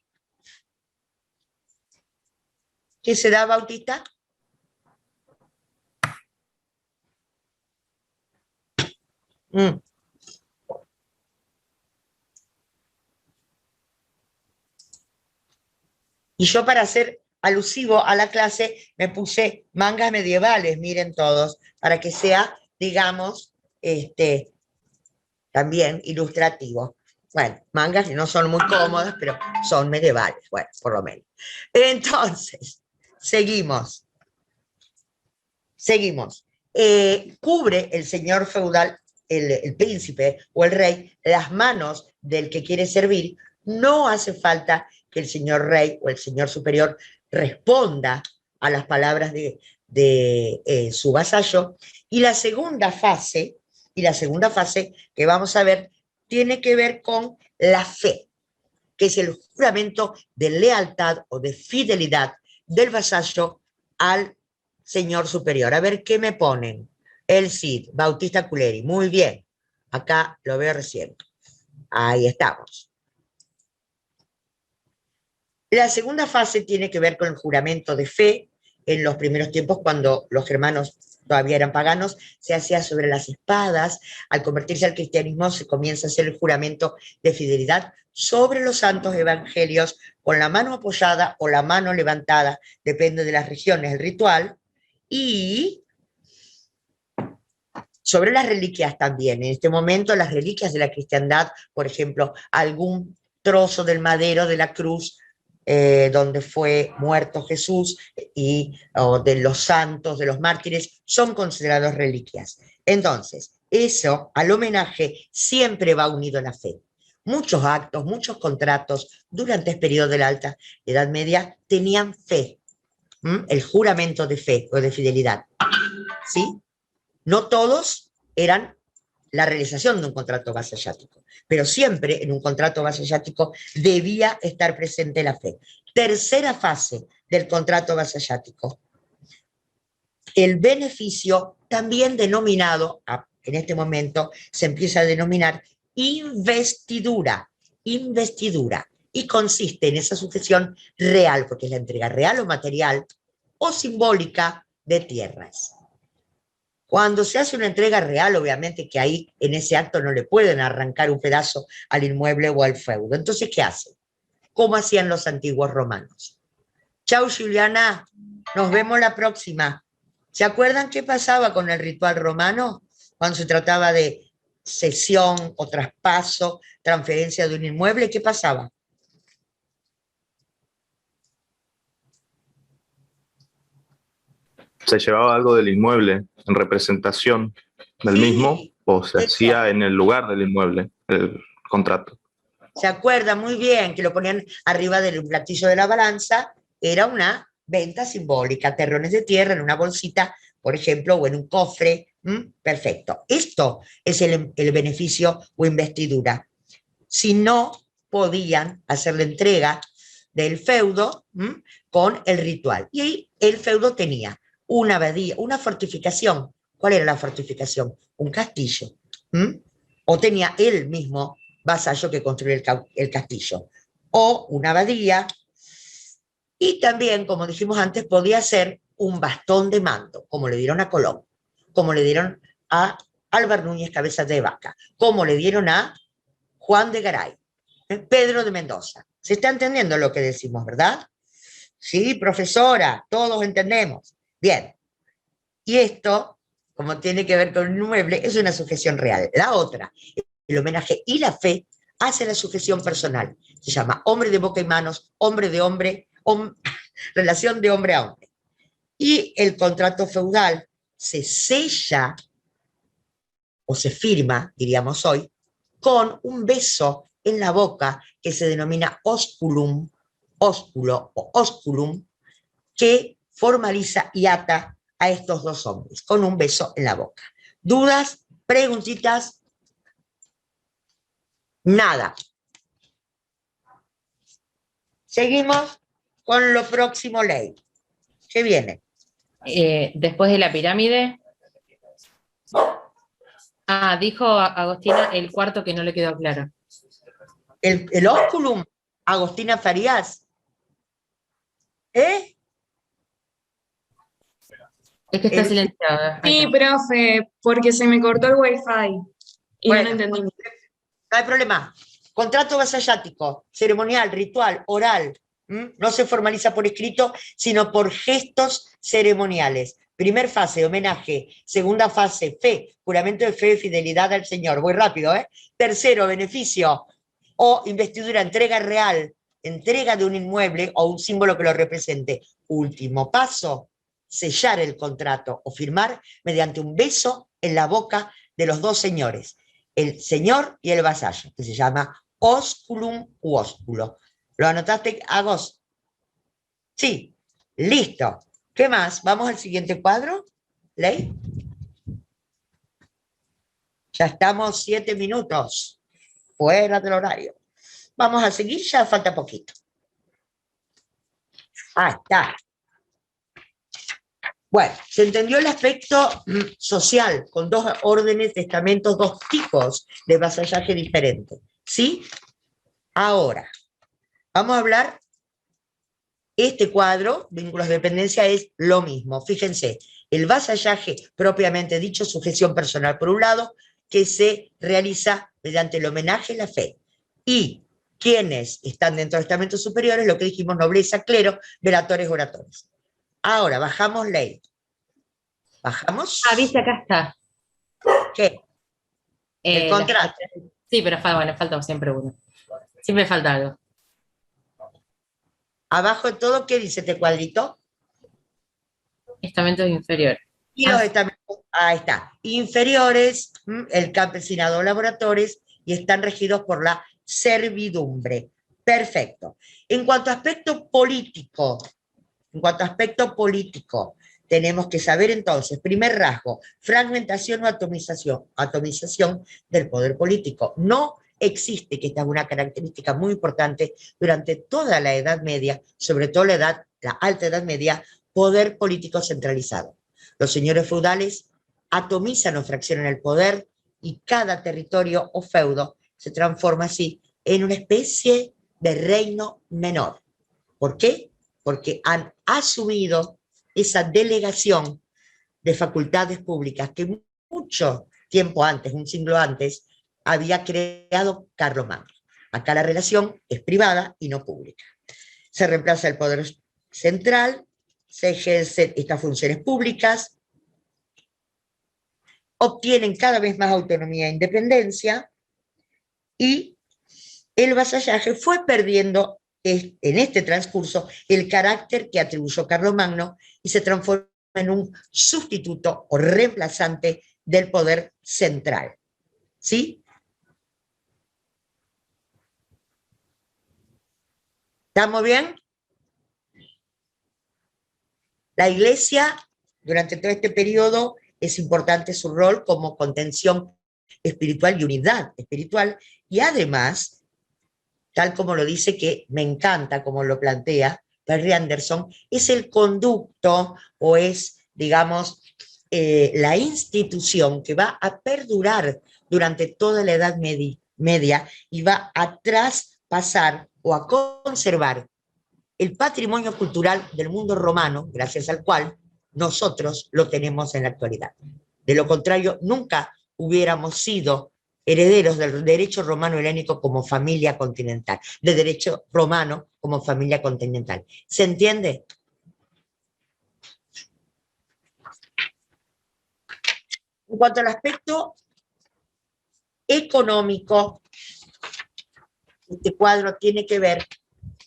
¿Qué se da, Bautista? Mm. Y yo para hacer alusivo a la clase me puse mangas medievales, miren todos, para que sea, digamos, también ilustrativo. Bueno, mangas que no son muy cómodas, pero son medievales, bueno, por lo menos. Entonces, seguimos. Seguimos. Cubre el señor feudal, el príncipe o el rey, las manos del que quiere servir. No hace falta que el señor rey o el señor superior responda a las palabras de su vasallo. Y la segunda fase que vamos a ver, tiene que ver con la fe, que es el juramento de lealtad o de fidelidad del vasallo al señor superior. A ver qué me ponen. El Cid, Bautista Culeri. Muy bien. Acá lo veo recién. Ahí estamos. La segunda fase tiene que ver con el juramento de fe. En los primeros tiempos, cuando los germanos todavía eran paganos, se hacía sobre las espadas. Al convertirse al cristianismo, se comienza a hacer el juramento de fidelidad sobre los santos evangelios, con la mano apoyada o la mano levantada, depende de las regiones, el ritual, y sobre las reliquias también. En este momento, las reliquias de la cristiandad, por ejemplo, algún trozo del madero de la cruz donde fue muerto Jesús o de los santos, de los mártires, son considerados reliquias. Entonces, eso al homenaje siempre va unido a la fe. Muchos actos, muchos contratos durante el periodo de la Alta Edad Media tenían fe, el juramento de fe o de fidelidad. ¿Sí? No todos eran la realización de un contrato vasallático, pero siempre en un contrato vasallático debía estar presente la fe. Tercera fase del contrato vasallático, el beneficio también denominado, en este momento se empieza a denominar investidura, investidura, y consiste en esa sucesión real, porque es la entrega real o material, o simbólica de tierras. Cuando se hace una entrega real, obviamente que ahí en ese acto no le pueden arrancar un pedazo al inmueble o al feudo. Entonces, ¿qué hacen? ¿Cómo hacían los antiguos romanos? Chau, Juliana, nos vemos la próxima. ¿Se acuerdan qué pasaba con el ritual romano cuando se trataba de cesión o traspaso, transferencia de un inmueble? ¿Qué pasaba? se llevaba algo del inmueble en representación del Sí, mismo o se exacto. hacía en el lugar del inmueble, el contrato. ¿Se acuerda muy bien que lo ponían arriba del platillo de la balanza? Era una venta simbólica, terrones de tierra en una bolsita, por ejemplo, o en un cofre. Perfecto. Esto es el beneficio o investidura. Si no, podían hacer la entrega del feudo con el ritual. Y ahí el feudo tenía una abadía, una fortificación. ¿Cuál era la fortificación? Un castillo. O tenía él mismo vasallo que construyó el castillo. O una abadía. Y también, como dijimos antes, podía ser un bastón de mando, como le dieron a Colón, como le dieron a Álvar Núñez Cabezas de Vaca, como le dieron a Juan de Garay, Pedro de Mendoza. ¿Se está entendiendo lo que decimos, verdad? Sí, profesora, todos entendemos. Bien. Y esto, como tiene que ver con un inmueble, es una sujeción real. La otra, el homenaje y la fe, hace la sujeción personal. Se llama hombre de boca y manos, hombre de hombre, relación de hombre a hombre. Y el contrato feudal se sella o se firma, diríamos hoy, con un beso en la boca que se denomina ósculum, ósculo o ósculum, que formaliza y ata a estos dos hombres, con un beso en la boca. ¿Dudas? ¿Preguntitas? Nada. Seguimos con lo próximo, ley. ¿Qué viene? Después de la pirámide. Dijo Agostina el cuarto que no le quedó claro. El ósculum, Agostina Farías. ¿Eh? Es que está El- silenciado. Sí, profe, porque se me cortó el wifi y no Bueno. lo entendí. No hay problema. Contrato vasallático, ceremonial, ritual, oral. No se formaliza por escrito, sino por gestos ceremoniales. Primer fase, homenaje. Segunda fase, fe, juramento de fe y fidelidad al Señor. Voy rápido, ¿eh? Tercero, beneficio o investidura, entrega real, entrega de un inmueble o un símbolo que lo represente. Último paso, sellar el contrato o firmar mediante un beso en la boca de los dos señores, el señor y el vasallo, que se llama ósculum u ósculo. ¿Lo anotaste, Agos? Sí, listo. ¿Qué más? Vamos al siguiente cuadro. ¿Ley? Ya estamos 7 minutos fuera del horario. Vamos a seguir, ya falta poquito. Ahí está. Bueno, se entendió el aspecto social, con dos órdenes, testamentos, dos tipos de vasallaje diferentes. ¿Sí? Ahora, vamos a hablar, este cuadro, vínculos de dependencia, es lo mismo. Fíjense, el vasallaje propiamente dicho, sujeción personal por un lado, que se realiza mediante el homenaje y la fe. Y quienes están dentro de estamentos superiores, lo que dijimos, nobleza, clero, velatores, oradores. Ahora, bajamos ley. ¿Bajamos? Viste, acá está. ¿Qué? El La- contrato. Sí, pero bueno, falta siempre uno. Siempre falta algo. Abajo de todo, ¿qué dice este cuadrito? Estamentos inferiores. Y los estamentos, ahí está, inferiores, el campesinado laboradores, y están regidos por la servidumbre. Perfecto. En cuanto a aspecto político, tenemos que saber entonces, primer rasgo, fragmentación o atomización del poder político. No existe, que esta es una característica muy importante durante toda la Edad Media, sobre todo la Alta Edad Media, poder político centralizado. Los señores feudales atomizan o fraccionan el poder y cada territorio o feudo se transforma así en una especie de reino menor. ¿Por qué? Porque han asumido esa delegación de facultades públicas que mucho tiempo antes, un siglo antes, había creado Carlomagno. Acá la relación es privada y no pública. Se reemplaza el poder central, se ejercen estas funciones públicas, obtienen cada vez más autonomía e independencia, y el vasallaje fue perdiendo en este transcurso el carácter que atribuyó Carlomagno y se transformó en un sustituto o reemplazante del poder central. ¿Sí? ¿Estamos bien? La Iglesia, durante todo este periodo, es importante su rol como contención espiritual y unidad espiritual, y además, tal como lo dice, que me encanta como lo plantea Perry Anderson, es el conducto o es, digamos, la institución que va a perdurar durante toda la Edad Media y va a traspasar o a conservar el patrimonio cultural del mundo romano, gracias al cual nosotros lo tenemos en la actualidad. De lo contrario, nunca hubiéramos sido herederos del derecho romano helénico como familia continental, del derecho romano como familia continental. ¿Se entiende? En cuanto al aspecto económico, este cuadro tiene que ver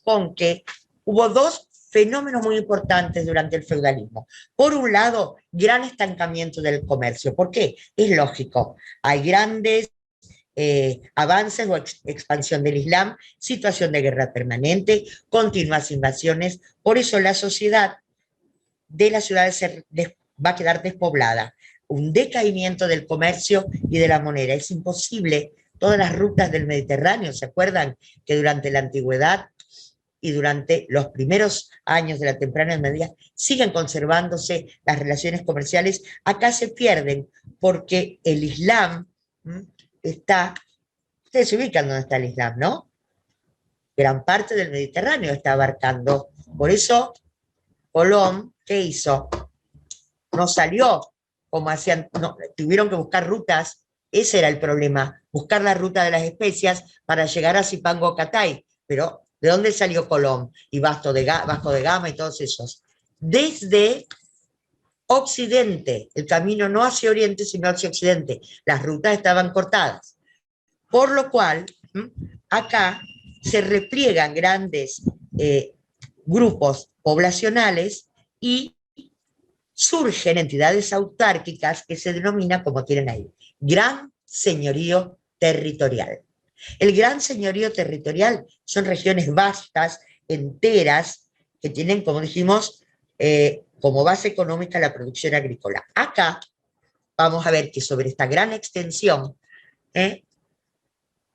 con que hubo dos fenómenos muy importantes durante el feudalismo. Por un lado, gran estancamiento del comercio. ¿Por qué? Es lógico. Hay grandes avances o expansión del Islam, situación de guerra permanente, continuas invasiones. Por eso la sociedad de las ciudades va a quedar despoblada. Un decaimiento del comercio y de la moneda. Es imposible. Todas las rutas del Mediterráneo, ¿se acuerdan que durante la antigüedad y durante los primeros años de la temprana media siguen conservándose las relaciones comerciales? Acá se pierden porque el Islam está, ustedes se ubican donde está el Islam, ¿no? Gran parte del Mediterráneo está abarcando. Por eso Colón, ¿qué hizo? No salió como hacían, no, tuvieron que buscar rutas. Ese era el problema, buscar la ruta de las especias para llegar a Zipango Catay. Pero ¿de dónde salió Colón y Vasco de Gama y todos esos? Desde Occidente, el camino no hacia Oriente, sino hacia Occidente. Las rutas estaban cortadas. Por lo cual, acá se repliegan grandes grupos poblacionales y surgen entidades autárquicas que se denominan, como tienen ahí, Gran Señorío Territorial. El Gran Señorío Territorial son regiones vastas, enteras, que tienen, como dijimos, como base económica la producción agrícola. Acá vamos a ver que sobre esta gran extensión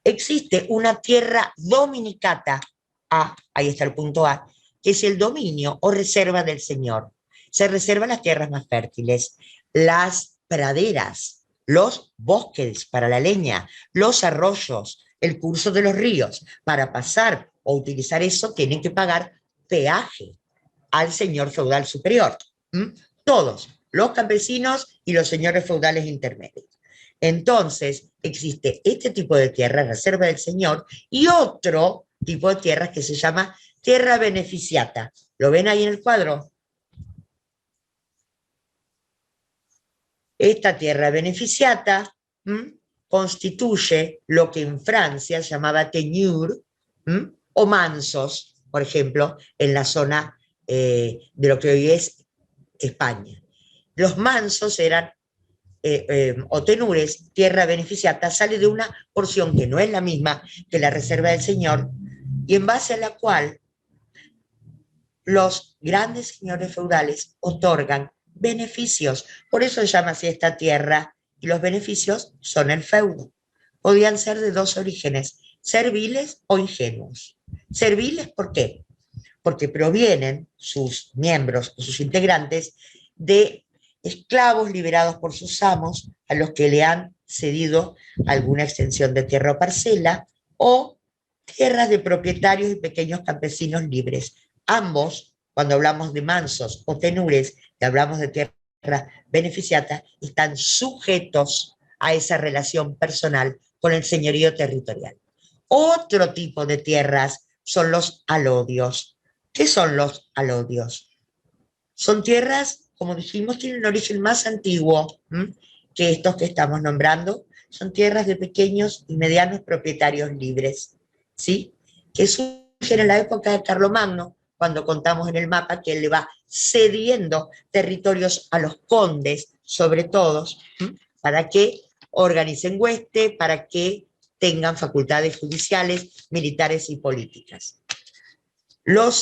existe una tierra dominicata, ahí está el punto A, que es el dominio o reserva del señor. Se reservan las tierras más fértiles, las praderas, los bosques para la leña, los arroyos, el curso de los ríos. Para pasar o utilizar eso tienen que pagar peaje al señor feudal superior. Todos, los campesinos y los señores feudales intermedios. Entonces, existe este tipo de tierra, reserva del señor, y otro tipo de tierra que se llama tierra beneficiata. ¿Lo ven ahí en el cuadro? Esta tierra beneficiata constituye lo que en Francia se llamaba tenure o mansos, por ejemplo, en la zona de lo que hoy es España. Los mansos eran, o tenures, tierra beneficiata, sale de una porción que no es la misma que la reserva del señor, y en base a la cual los grandes señores feudales otorgan beneficios. Por eso se llama así esta tierra, y los beneficios son el feudo. Podían ser de dos orígenes, serviles o ingenuos. Serviles, ¿por qué? Porque provienen sus miembros o sus integrantes de esclavos liberados por sus amos, a los que le han cedido alguna extensión de tierra o parcela, o tierras de propietarios y pequeños campesinos libres. Ambos, cuando hablamos de mansos o tenures, que hablamos de tierra beneficiata, están sujetos a esa relación personal con el señorío territorial. Otro tipo de tierras son los alodios. ¿Qué son los alodios? Son tierras, como dijimos, tienen un origen más antiguo que estos que estamos nombrando. Son tierras de pequeños y medianos propietarios libres, ¿sí? Que surgen en la época de Carlomagno, cuando contamos en el mapa que él le va cediendo territorios a los condes, sobre todo, para que organicen hueste, para que tengan facultades judiciales, militares y políticas.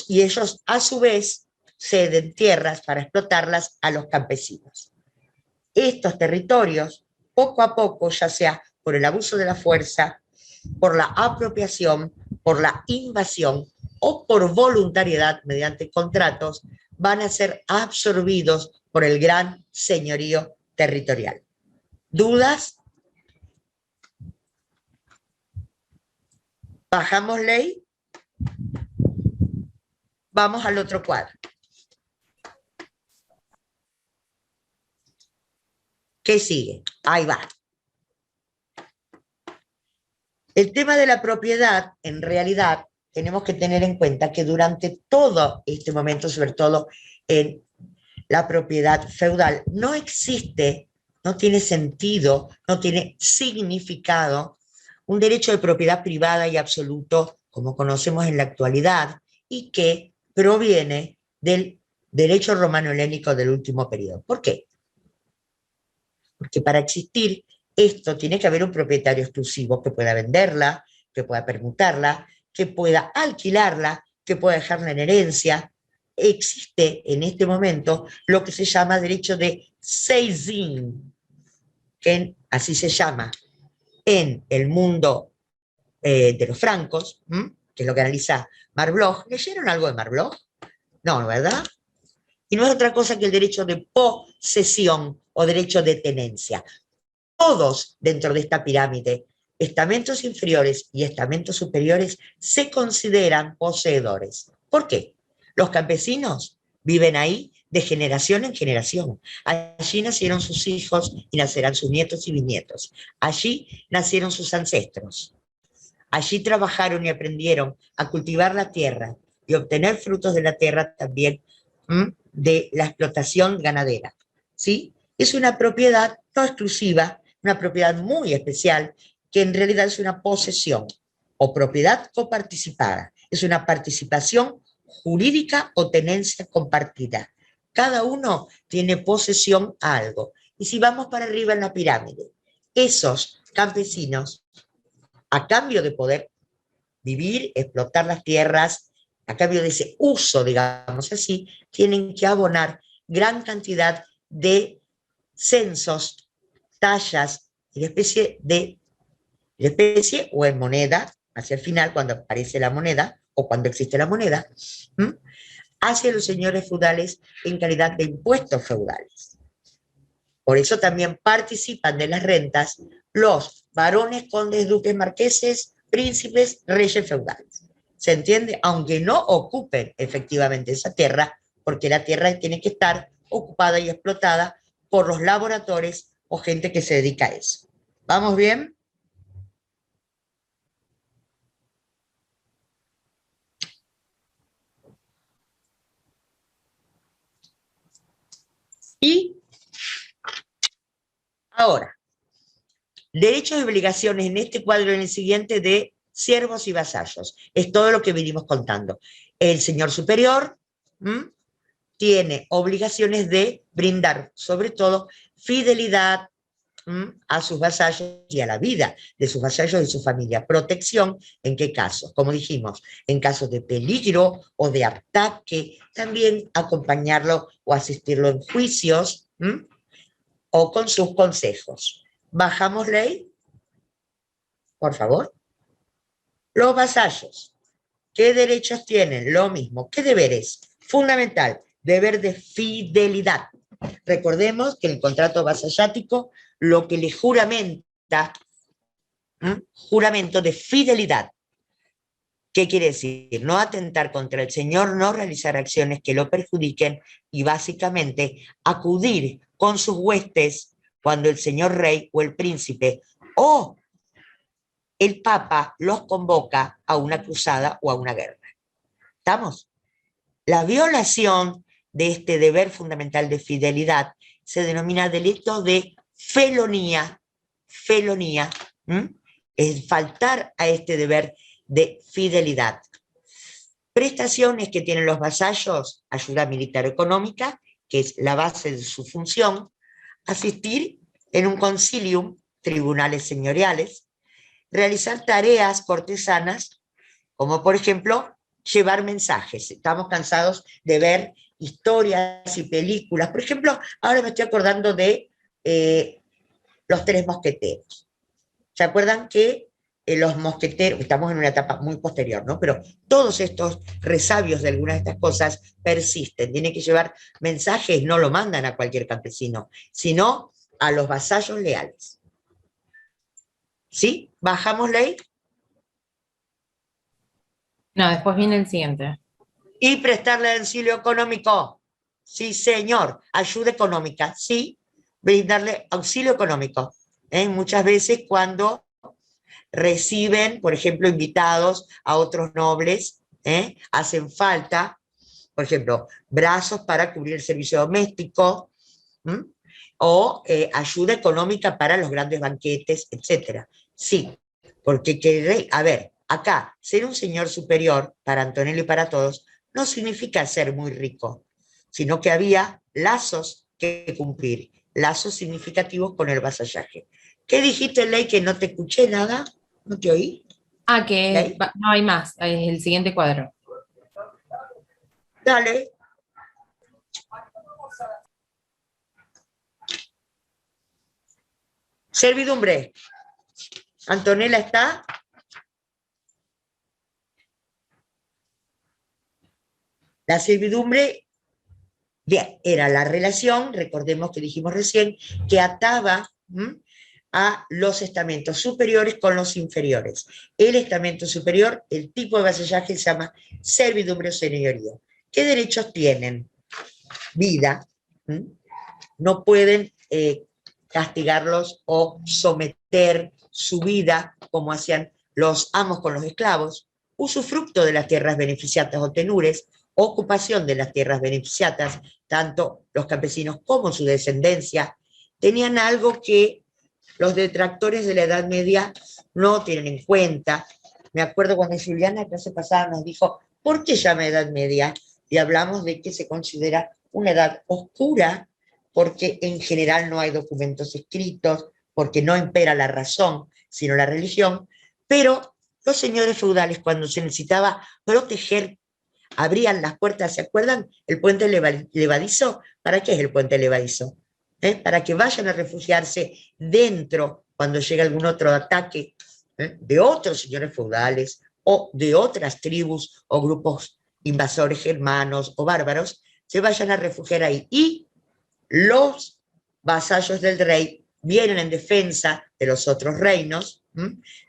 Y ellos, a su vez, ceden tierras para explotarlas a los campesinos. Estos territorios, poco a poco, ya sea por el abuso de la fuerza, por la apropiación, por la invasión o por voluntariedad mediante contratos, van a ser absorbidos por el gran señorío territorial. ¿Dudas? ¿Bajamos ley? Vamos al otro cuadro. ¿Qué sigue? Ahí va. El tema de la propiedad, en realidad, tenemos que tener en cuenta que durante todo este momento, sobre todo en la propiedad feudal, no existe, no tiene sentido, no tiene significado un derecho de propiedad privada y absoluto como conocemos en la actualidad y que proviene del derecho romano-helénico del último periodo. ¿Por qué? Porque para existir esto tiene que haber un propietario exclusivo que pueda venderla, que pueda permutarla, que pueda alquilarla, que pueda dejarla en herencia. Existe en este momento lo que se llama derecho de seisin, que así se llama en el mundo de los francos, que es lo que analiza Marbloch. ¿Leyeron algo de Marbloch? No, ¿verdad? Y no es otra cosa que el derecho de posesión o derecho de tenencia. Todos dentro de esta pirámide, estamentos inferiores y estamentos superiores, se consideran poseedores. ¿Por qué? Los campesinos viven ahí de generación en generación. Allí nacieron sus hijos y nacerán sus nietos y bisnietos. Allí nacieron sus ancestros. Allí trabajaron y aprendieron a cultivar la tierra y obtener frutos de la tierra también de la explotación ganadera. ¿Sí? Es una propiedad no exclusiva, una propiedad muy especial, que en realidad es una posesión o propiedad coparticipada. Es una participación jurídica o tenencia compartida. Cada uno tiene posesión a algo. Y si vamos para arriba en la pirámide, esos campesinos, a cambio de poder vivir, explotar las tierras, a cambio de ese uso, digamos así, tienen que abonar gran cantidad de censos, tallas, y la especie o en moneda, hacia el final, cuando aparece la moneda, o cuando existe la moneda, hacia los señores feudales en calidad de impuestos feudales. Por eso también participan de las rentas los varones, condes, duques, marqueses, príncipes, reyes feudales. ¿Se entiende? Aunque no ocupen efectivamente esa tierra, porque la tierra tiene que estar ocupada y explotada por los laboratorios o gente que se dedica a eso. ¿Vamos bien? Y ahora, derechos y obligaciones en este cuadro y en el siguiente de siervos y vasallos. Es todo lo que venimos contando. El señor superior tiene obligaciones de brindar, sobre todo, fidelidad a sus vasallos y a la vida de sus vasallos y su familia. Protección, ¿en qué casos? Como dijimos, en casos de peligro o de ataque, también acompañarlo o asistirlo en juicios o con sus consejos. ¿Bajamos ley? Por favor. Los vasallos, ¿qué derechos tienen? Lo mismo. ¿Qué deberes? Fundamental, deber de fidelidad. Recordemos que el contrato vasallático lo que le juramenta, juramento de fidelidad. ¿Qué quiere decir? No atentar contra el Señor, no realizar acciones que lo perjudiquen y básicamente acudir con sus huestes cuando el señor rey o el príncipe o el papa los convoca a una cruzada o a una guerra. ¿Estamos? La violación de este deber fundamental de fidelidad se denomina delito de felonía. Felonía es faltar a este deber de fidelidad. Prestaciones que tienen los vasallos: ayuda militar o económica, que es la base de su función; asistir en un concilium, tribunales señoriales; realizar tareas cortesanas, como por ejemplo llevar mensajes. Estamos cansados de ver historias y películas. Por ejemplo, ahora me estoy acordando de Los Tres Mosqueteros. ¿Se acuerdan que los mosqueteros, estamos en una etapa muy posterior, ¿no? Pero todos estos resabios de algunas de estas cosas persisten. Tienen que llevar mensajes, no lo mandan a cualquier campesino, sino a los vasallos leales. ¿Sí? ¿Bajamos ley? No, después viene el siguiente. Y prestarle auxilio económico. Sí, señor. Ayuda económica. Sí, brindarle auxilio económico. Muchas veces cuando reciben, por ejemplo, invitados a otros nobles, hacen falta, por ejemplo, brazos para cubrir el servicio doméstico, o ayuda económica para los grandes banquetes, etc. Sí, porque, a ver, acá, ser un señor superior para Antonello y para todos no significa ser muy rico, sino que había lazos que cumplir, lazos significativos con el vasallaje. ¿Qué dijiste, Ley, que no te escuché nada? ¿No te oí? Ah, que ¿Ley? no hay más, es el siguiente cuadro. Dale. Servidumbre. ¿Antonella está? La servidumbre era la relación, recordemos que dijimos recién, que ataba a los estamentos superiores con los inferiores. El estamento superior, el tipo de vasallaje se llama servidumbre o señorío. ¿Qué derechos tienen? Vida. No pueden castigarlos o someter su vida como hacían los amos con los esclavos. Usufructo de las tierras beneficiatas o tenures, ocupación de las tierras beneficiatas, tanto los campesinos como su descendencia, tenían algo que los detractores de la Edad Media no tienen en cuenta. Me acuerdo cuando Juliana, la clase pasada, nos dijo, ¿por qué llama Edad Media? Y hablamos de que se considera una edad oscura, porque en general no hay documentos escritos, porque no impera la razón, sino la religión, pero los señores feudales, cuando se necesitaba proteger, abrían las puertas. ¿Se acuerdan? El puente levadizo. ¿Para qué es el puente levadizo? Para que vayan a refugiarse dentro cuando llega algún otro ataque de otros señores feudales o de otras tribus o grupos invasores germanos o bárbaros, se vayan a refugiar ahí. Y los vasallos del rey vienen en defensa de los otros reinos.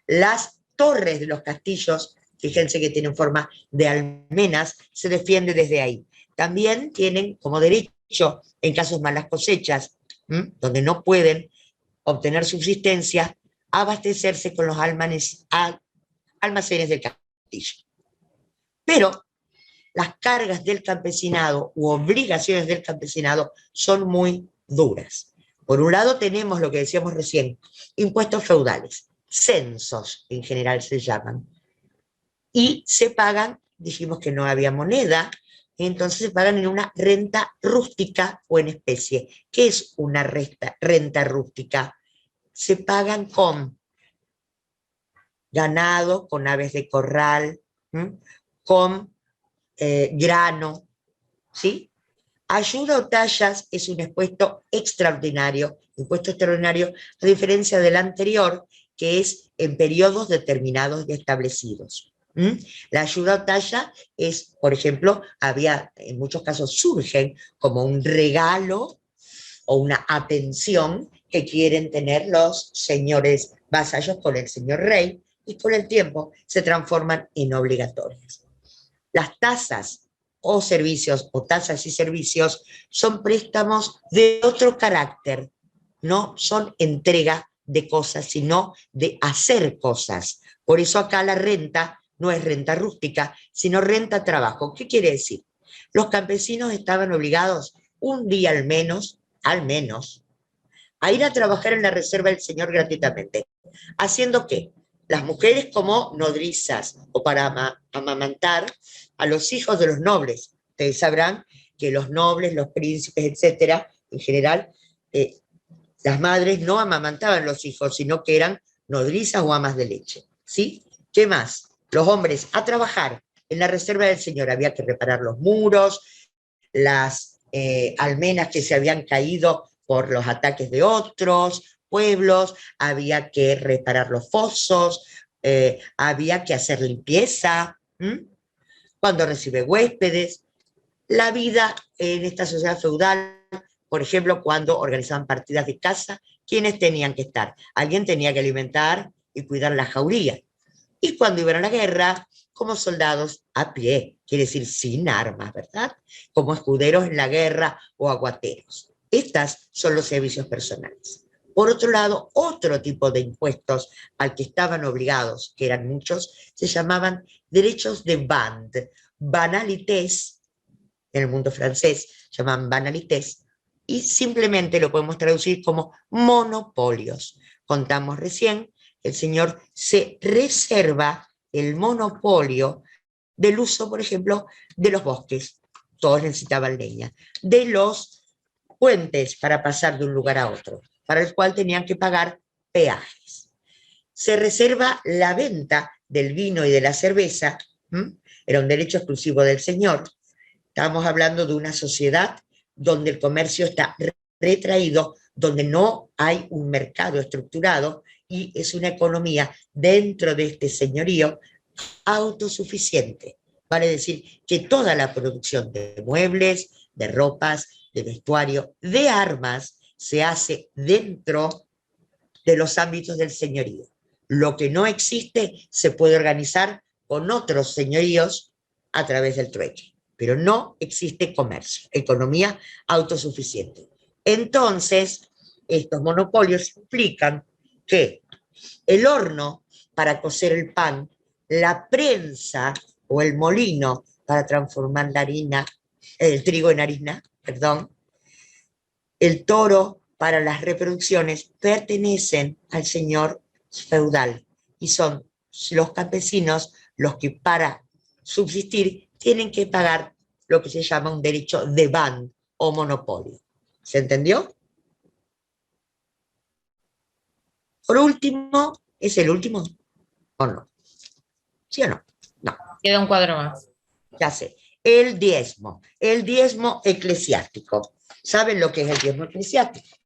Las torres de los castillos, fíjense que tienen forma de almenas, se defiende desde ahí. También tienen como derecho, en casos de malas cosechas, donde no pueden obtener subsistencia, abastecerse con los almacenes del castillo. Pero las cargas del campesinado u obligaciones del campesinado son muy duras. Por un lado tenemos lo que decíamos recién, impuestos feudales, censos en general se llaman, y se pagan, dijimos que no había moneda, entonces se pagan en una renta rústica o en especie. ¿Qué es una renta rústica? Se pagan con ganado, con aves de corral, con grano, ¿sí? Ayuda o tallas es un impuesto extraordinario, a diferencia del anterior, que es en periodos determinados y establecidos. La ayuda o talla es, por ejemplo, en muchos casos surgen como un regalo o una atención que quieren tener los señores vasallos con el señor rey, y con el tiempo se transforman en obligatorias. Las tasas o servicios, o tasas y servicios, son préstamos de otro carácter, no son entrega de cosas, sino de hacer cosas. Por eso acá la renta no es renta rústica, sino renta trabajo. ¿Qué quiere decir? Los campesinos estaban obligados un día al menos, a ir a trabajar en la reserva del señor gratuitamente. ¿Haciendo qué? las mujeres como nodrizas o para amamantar a los hijos de los nobles. Ustedes sabrán que los nobles, los príncipes, etcétera, en general, las madres no amamantaban los hijos, sino que eran nodrizas o amas de leche. ¿Sí? ¿Qué más? Los hombres a trabajar en la reserva del Señor. Había que reparar los muros, las almenas que se habían caído por los ataques de otros pueblos, había que reparar los fosos, había que hacer limpieza, cuando recibe huéspedes. La vida en esta sociedad feudal, por ejemplo, cuando organizaban partidas de caza, ¿quiénes tenían que estar? Alguien tenía que alimentar y cuidar la jauría. Y cuando iban a la guerra, como soldados a pie, quiere decir sin armas, ¿verdad? Como escuderos en la guerra o aguateros. Estos son los servicios personales. Por otro lado, otro tipo de impuestos al que estaban obligados, que eran muchos, se llamaban derechos de bande, banalités, en el mundo francés llaman banalités, y simplemente lo podemos traducir como monopolios. Contamos recién, el señor se reserva el monopolio del uso, por ejemplo, de los bosques, todos necesitaban leña, de los puentes para pasar de un lugar a otro, para el cual tenían que pagar peajes. Se reserva la venta del vino y de la cerveza, era un derecho exclusivo del señor. Estamos hablando de una sociedad donde el comercio está retraído, donde no hay un mercado estructurado y es una economía dentro de este señorío autosuficiente. Vale decir que toda la producción de muebles, de ropas, de vestuario, de armas, se hace dentro de los ámbitos del señorío. Lo que no existe se puede organizar con otros señoríos a través del trueque, pero no existe comercio, economía autosuficiente. Entonces, estos monopolios implican que el horno para cocer el pan, la prensa o el molino para transformar la harina, el trigo en harina, perdón, el toro para las reproducciones pertenecen al señor feudal y son los campesinos los que para subsistir tienen que pagar lo que se llama un derecho de ban o monopolio. ¿Se entendió? Por último, ¿es el último o no? ¿Sí o no? No. Queda un cuadro más. Ya sé. El diezmo eclesiástico. ¿Saben lo que es el diezmo eclesiástico?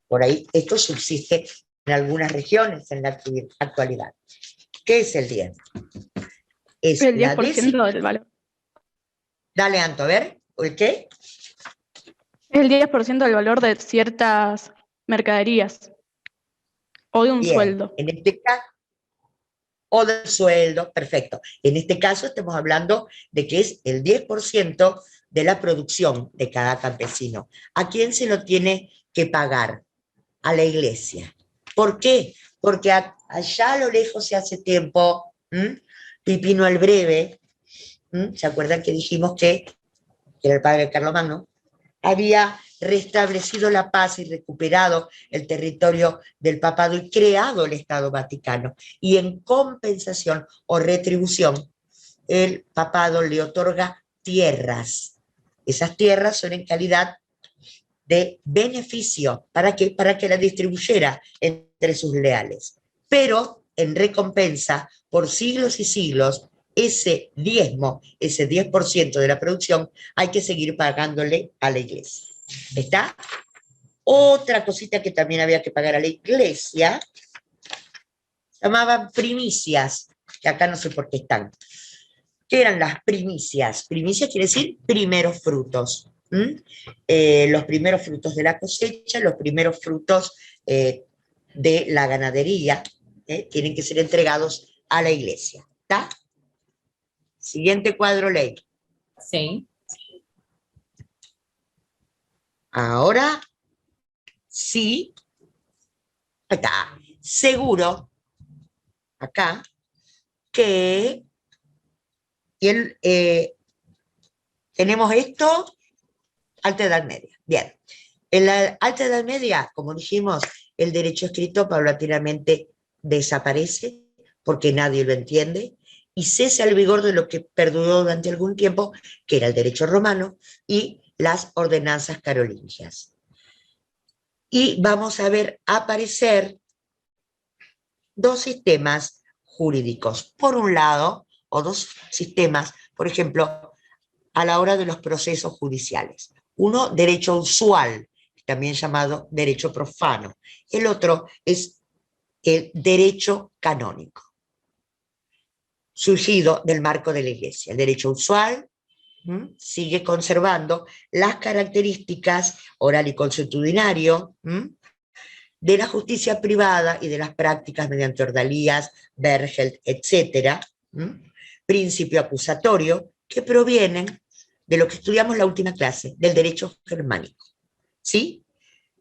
Por ahí, esto subsiste en algunas regiones en la actualidad. ¿Qué es el diezmo? Es El la 10% del valor. Dale, Anto, a ver, ¿el qué? Es el 10% del valor de ciertas mercaderías. O de un Bien. sueldo. En este caso, o del sueldo, perfecto. En este caso estamos hablando de que es el 10% de la producción de cada campesino. ¿A quién se lo tiene que pagar? A la iglesia. ¿Por qué? Porque allá a lo lejos se hace tiempo, Pipino el Breve, ¿se acuerdan que dijimos que era el padre de Carlomagno? Había restablecido la paz y recuperado el territorio del papado y creado el Estado Vaticano. Y en compensación o retribución, el papado le otorga tierras. Esas tierras son en calidad de beneficio. ¿Para qué? Para que la distribuyera entre sus leales. Pero en recompensa, por siglos y siglos, ese diezmo, ese 10% de la producción, hay que seguir pagándole a la iglesia. ¿Está? Otra cosita que también había que pagar a la iglesia, llamaban primicias, que acá no sé por qué están. ¿Qué eran las primicias? Primicias quiere decir primeros frutos. Los primeros frutos de la cosecha, los primeros frutos de la ganadería, tienen que ser entregados a la iglesia. ¿Está? Siguiente cuadro, ley. Sí. Ahora sí, está seguro acá que tenemos esto, Alta Edad Media. Bien, en la Alta Edad Media, como dijimos, el derecho escrito paulatinamente desaparece porque nadie lo entiende y cesa el vigor de lo que perduró durante algún tiempo, que era el derecho romano y las ordenanzas carolingias. Y vamos a ver aparecer dos sistemas jurídicos. Por un lado, o dos sistemas, por ejemplo, a la hora de los procesos judiciales. Uno, derecho usual, también llamado derecho profano. El otro es el derecho canónico, surgido del marco de la Iglesia. El derecho usual sigue conservando las características oral y consuetudinario de la justicia privada y de las prácticas mediante ordalías, Bergelt, etc., principio acusatorio, que provienen de lo que estudiamos la última clase, del derecho germánico, ¿sí?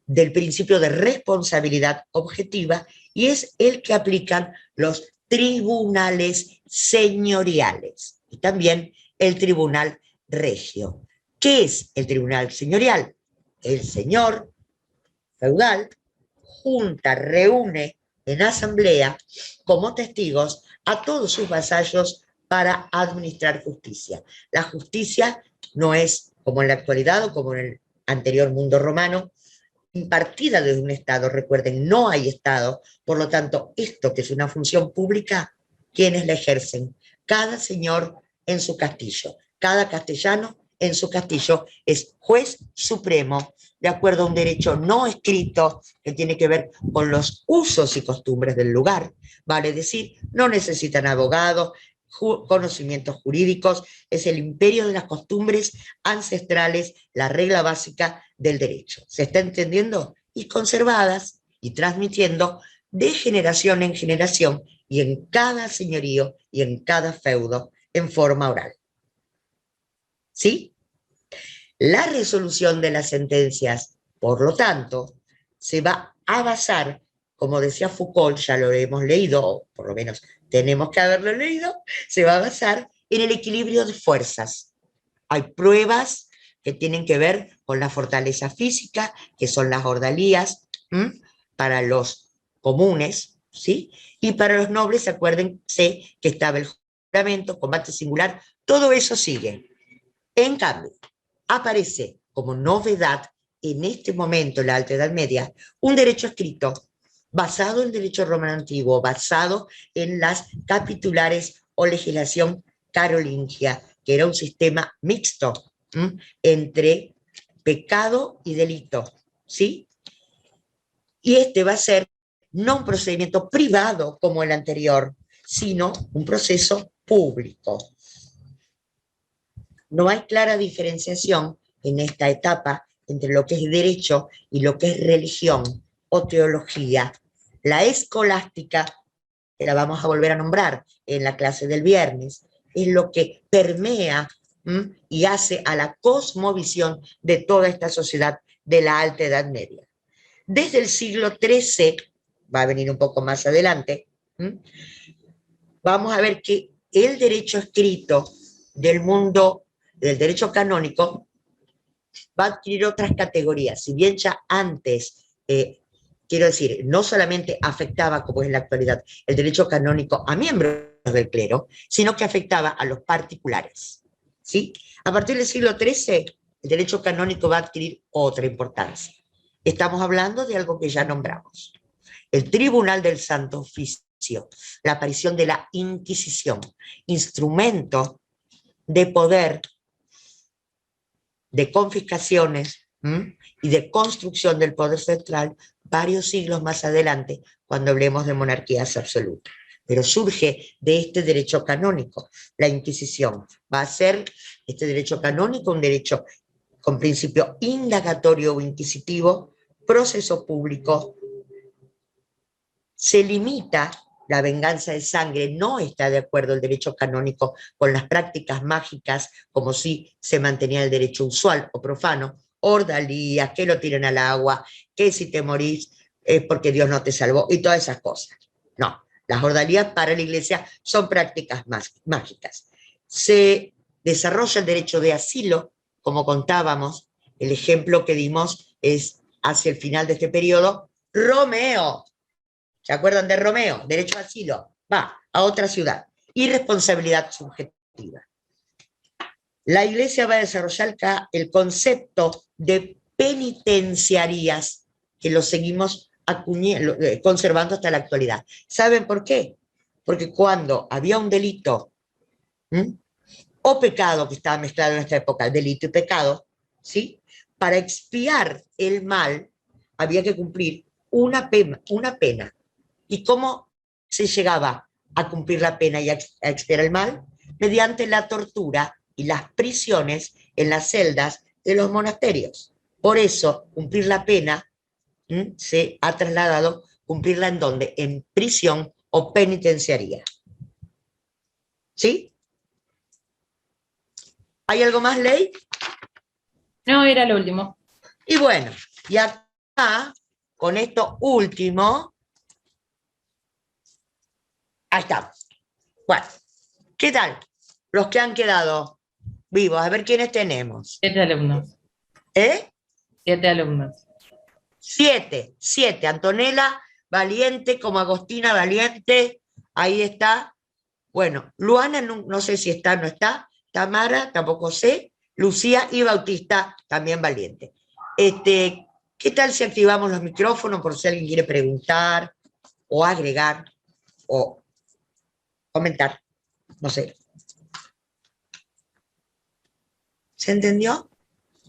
Del principio de responsabilidad objetiva, y es el que aplican los tribunales señoriales y también el tribunal regio. ¿Qué es el tribunal señorial? El señor feudal junta, reúne en asamblea como testigos a todos sus vasallos para administrar justicia. La justicia no es, como en la actualidad o como en el anterior mundo romano, impartida desde un Estado. Recuerden, no hay Estado, por lo tanto, esto que es una función pública, ¿quiénes la ejercen? Cada señor en su castillo, cada castellano en su castillo es juez supremo, de acuerdo a un derecho no escrito que tiene que ver con los usos y costumbres del lugar. Vale decir, no necesitan abogados, conocimientos jurídicos, es el imperio de las costumbres ancestrales, la regla básica del derecho. ¿Se está entendiendo? Y conservadas y transmitiendo de generación en generación y en cada señorío y en cada feudo en forma oral. ¿Sí? La resolución de las sentencias, por lo tanto, se va a basar, como decía Foucault, ya lo hemos leído, o por lo menos tenemos que haberlo leído, se va a basar en el equilibrio de fuerzas. Hay pruebas que tienen que ver con la fortaleza física, que son las ordalías, para los comunes, ¿sí? Y para los nobles, acuérdense que estaba el juramento, combate singular, todo eso sigue. En cambio, aparece como novedad en este momento, en la Alta Edad Media, un derecho escrito basado en el derecho romano antiguo, basado en las capitulares o legislación carolingia, que era un sistema mixto entre pecado y delito, ¿sí? Y este va a ser no un procedimiento privado como el anterior, sino un proceso público. No hay clara diferenciación en esta etapa entre lo que es derecho y lo que es religión o teología. La escolástica, que la vamos a volver a nombrar en la clase del viernes, es lo que permea y hace a la cosmovisión de toda esta sociedad de la Alta Edad Media. Desde el siglo XIII, va a venir un poco más adelante, vamos a ver que el derecho escrito del mundo del derecho canónico va a adquirir otras categorías. Si bien ya antes, quiero decir, no solamente afectaba, como es en la actualidad, el derecho canónico a miembros del clero, sino que afectaba a los particulares, ¿sí? A partir del siglo XIII, el derecho canónico va a adquirir otra importancia. Estamos hablando de algo que ya nombramos. El Tribunal del Santo Oficio, la aparición de la Inquisición, instrumento de poder, de confiscaciones y de construcción del poder central varios siglos más adelante, cuando hablemos de monarquías absolutas. Pero surge de este derecho canónico. La Inquisición va a ser este derecho canónico un derecho con principio indagatorio o inquisitivo, proceso público. Se limita la venganza de sangre, no está de acuerdo el derecho canónico con las prácticas mágicas, como si se mantenía el derecho usual o profano, ordalías, que lo tiren al agua, que si te morís es porque Dios no te salvó, y todas esas cosas. No, las ordalías para la Iglesia son prácticas mágicas. Se desarrolla el derecho de asilo, como contábamos, el ejemplo que dimos es hacia el final de este periodo, Romeo, ¿Se acuerdan de Romeo? Derecho a asilo, va a otra ciudad. Irresponsabilidad subjetiva. La Iglesia va a desarrollar acá el concepto de penitenciarías, que lo seguimos conservando hasta la actualidad. ¿Saben por qué? Porque cuando había un delito o pecado, que estaba mezclado en esta época, delito y pecado, ¿sí? Para expiar el mal había que cumplir una pena. ¿Y cómo se llegaba a cumplir la pena y a expiar el mal? Mediante la tortura y las prisiones en las celdas de los monasterios. Por eso, cumplir la pena se ha trasladado, cumplirla en donde, en prisión o penitenciaría. ¿Sí? ¿Hay algo más, Ley? No, era lo último. Y bueno, y acá, con esto último, ahí está. Bueno, ¿qué tal? Los que han quedado vivos, a ver quiénes tenemos. 7 alumnos. 7 alumnos. 7. Antonella Valiente, como Agostina Valiente, ahí está. Bueno, Luana no sé si está o no está. Tamara, tampoco sé. Lucía y Bautista, también Valiente. ¿Qué tal si activamos los micrófonos por si alguien quiere preguntar o agregar o comentar? No sé. ¿Se entendió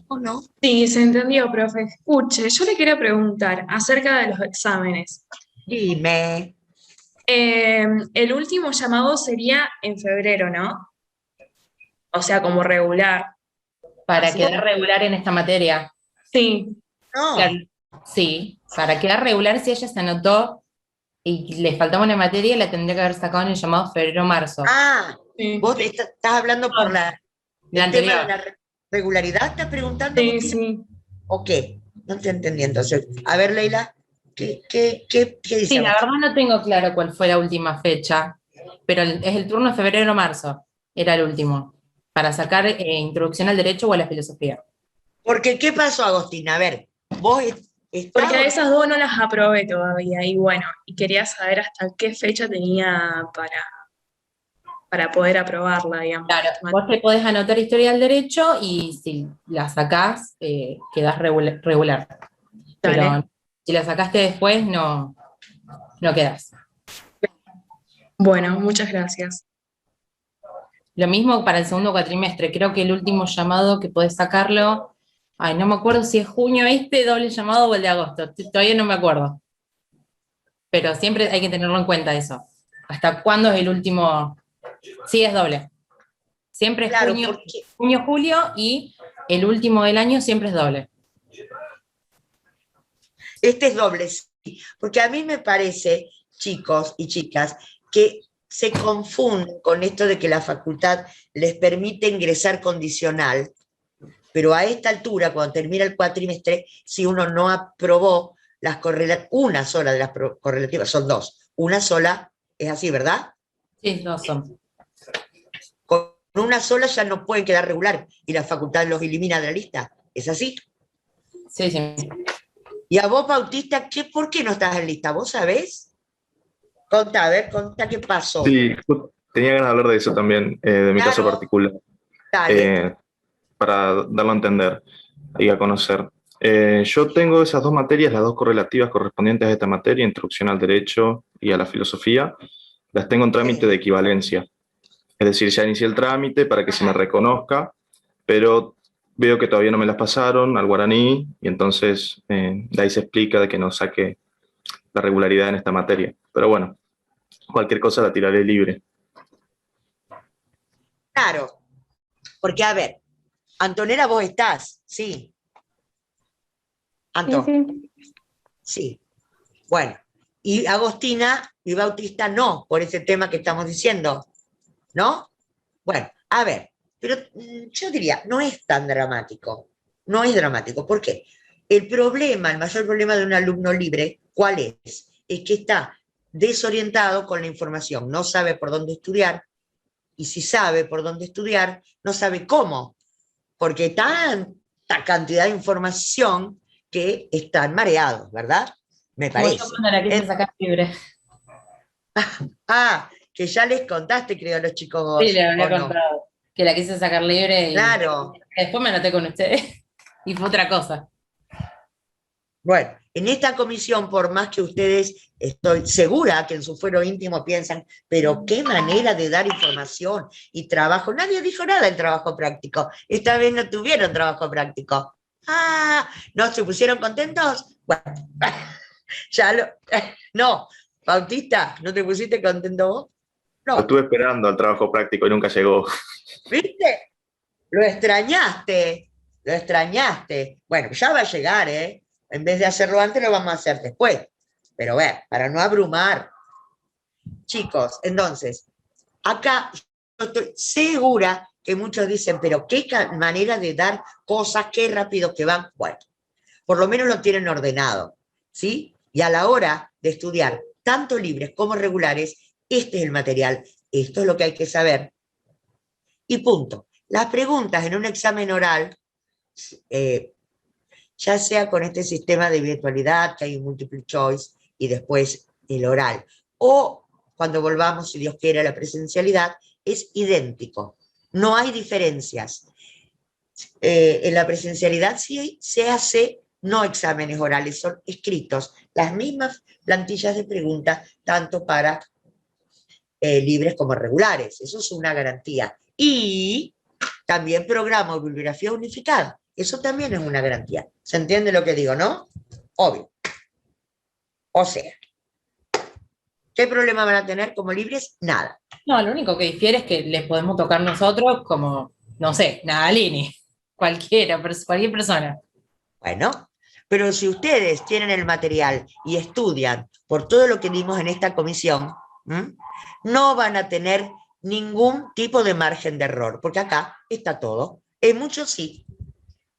o no? Sí, se entendió, profe. Escuche, yo le quiero preguntar acerca de los exámenes. Dime. El último llamado sería en febrero, ¿no? O sea, como regular. Para Así quedar regular en esta materia. Sí, No. Claro, sí, para quedar regular, si ella se anotó y le faltaba una materia, la tendría que haber sacado en el llamado febrero-marzo. Ah, sí, vos estás hablando por La el tema de anterior. la regularidad, ¿estás preguntando? sí, Agustina? sí. ¿O qué? No te entendí entonces. A ver, Leila, ¿qué dice? Sí, la Agustina? verdad no tengo claro cuál fue la última fecha, pero es el turno de febrero-marzo, era el último, para sacar introducción al derecho o a la filosofía. Porque, ¿qué pasó, Agostina? A ver, vos estás... Porque a esas dos no las aprobé todavía. Y bueno, y quería saber hasta qué fecha tenía para poder aprobarla, digamos. Claro, vos te podés anotar historia del derecho y si la sacás, quedás regular. Pero Dale. si la sacaste después, no quedás. Bueno, muchas gracias. Lo mismo para el segundo cuatrimestre, creo que el último llamado que podés sacarlo, ay, no me acuerdo si es junio doble llamado o el de agosto, todavía no me acuerdo. Pero siempre hay que tenerlo en cuenta eso. ¿Hasta cuándo es el último? Sí, es doble. Siempre es Claro, junio, julio y el último del año siempre es doble. este es doble, sí, porque a mí me parece, chicos y chicas, que se confunden con esto de que la facultad les permite ingresar condicional, pero a esta altura, cuando termina el cuatrimestre, si uno no aprobó las una sola de las correlativas, son dos, una sola es así, ¿verdad? Sí, no son. Con una sola ya no pueden quedar regular y la facultad los elimina de la lista, ¿es así? Sí, sí. Y a vos, Bautista, ¿por qué no estás en lista? ¿Vos sabés? Contá, a ver, contá qué pasó. Sí, tenía ganas de hablar de eso también, de mi caso Claro. particular, Dale. para darlo a entender y a conocer. Yo tengo esas dos materias, las dos correlativas correspondientes a esta materia, introducción al derecho y a la filosofía, las tengo en trámite de equivalencia. Es decir, ya inicié el trámite para que se me reconozca, pero veo que todavía no me las pasaron al guaraní y entonces de ahí se explica de que no saque la regularidad en esta materia. Pero bueno, cualquier cosa la tiraré libre. Claro, porque a ver, Antonella, vos estás, sí. Anton, Sí. sí. Bueno, y Agostina y Bautista no, por ese tema que estamos diciendo, ¿no? Bueno, a ver, pero yo diría, no es tan dramático, no es dramático. ¿Por qué? El mayor problema de un alumno libre, ¿cuál es? Es que está desorientado con la información, no sabe por dónde estudiar, y si sabe por dónde estudiar, no sabe cómo, porque tanta cantidad de información que están mareados, ¿verdad? me Como yo parece. cuando la quise sacar libre. Ah, que ya les contaste, creo, a los chicos Sí, vos, le había ¿o no? contado que la quise sacar libre y Claro. después me anoté con ustedes y fue otra cosa. Bueno, en esta comisión, por más que ustedes, estoy segura que en su fuero íntimo piensan, pero qué manera de dar información y trabajo. Nadie dijo nada del trabajo práctico. Esta vez no tuvieron trabajo práctico. Ah, ¿no se pusieron contentos? Bueno, ya lo... No, Bautista, ¿no te pusiste contento vos? Lo No, estuve esperando al trabajo práctico y nunca llegó. ¿viste? Lo extrañaste, lo extrañaste. Bueno, ya va a llegar, ¿eh? En vez de hacerlo antes, lo vamos a hacer después. Pero ver, para no abrumar. Chicos, entonces, acá yo estoy segura que muchos dicen, pero qué manera de dar cosas, qué rápido que van. Bueno, por lo menos lo tienen ordenado, ¿sí? Y a la hora de estudiar, tanto libres como regulares, este es el material, esto es lo que hay que saber. Y punto. Las preguntas en un examen oral, ya sea con este sistema de virtualidad, que hay un multiple choice, y después el oral, o cuando volvamos, si Dios quiere, a la presencialidad, es idéntico. No hay diferencias. En la presencialidad sí se hace no exámenes orales, son escritos, las mismas plantillas de preguntas, tanto para libres como regulares. Eso es una garantía. Y también programa o bibliografía unificada. Eso también es una garantía. ¿Se entiende lo que digo, no? Obvio. O sea, ¿qué problema van a tener como libres? Nada. No, lo único que difiere es que les podemos tocar nosotros como, no sé, Nadalini, cualquiera, cualquier persona. Bueno, pero si ustedes tienen el material y estudian por todo lo que vimos en esta comisión, ¿m? No van a tener ningún tipo de margen de error, porque acá está todo. En muchos sí,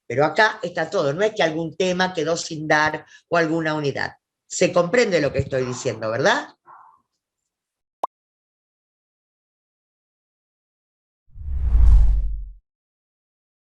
pero acá está todo. No es que algún tema quedó sin dar o alguna unidad. Se comprende lo que estoy diciendo, ¿verdad?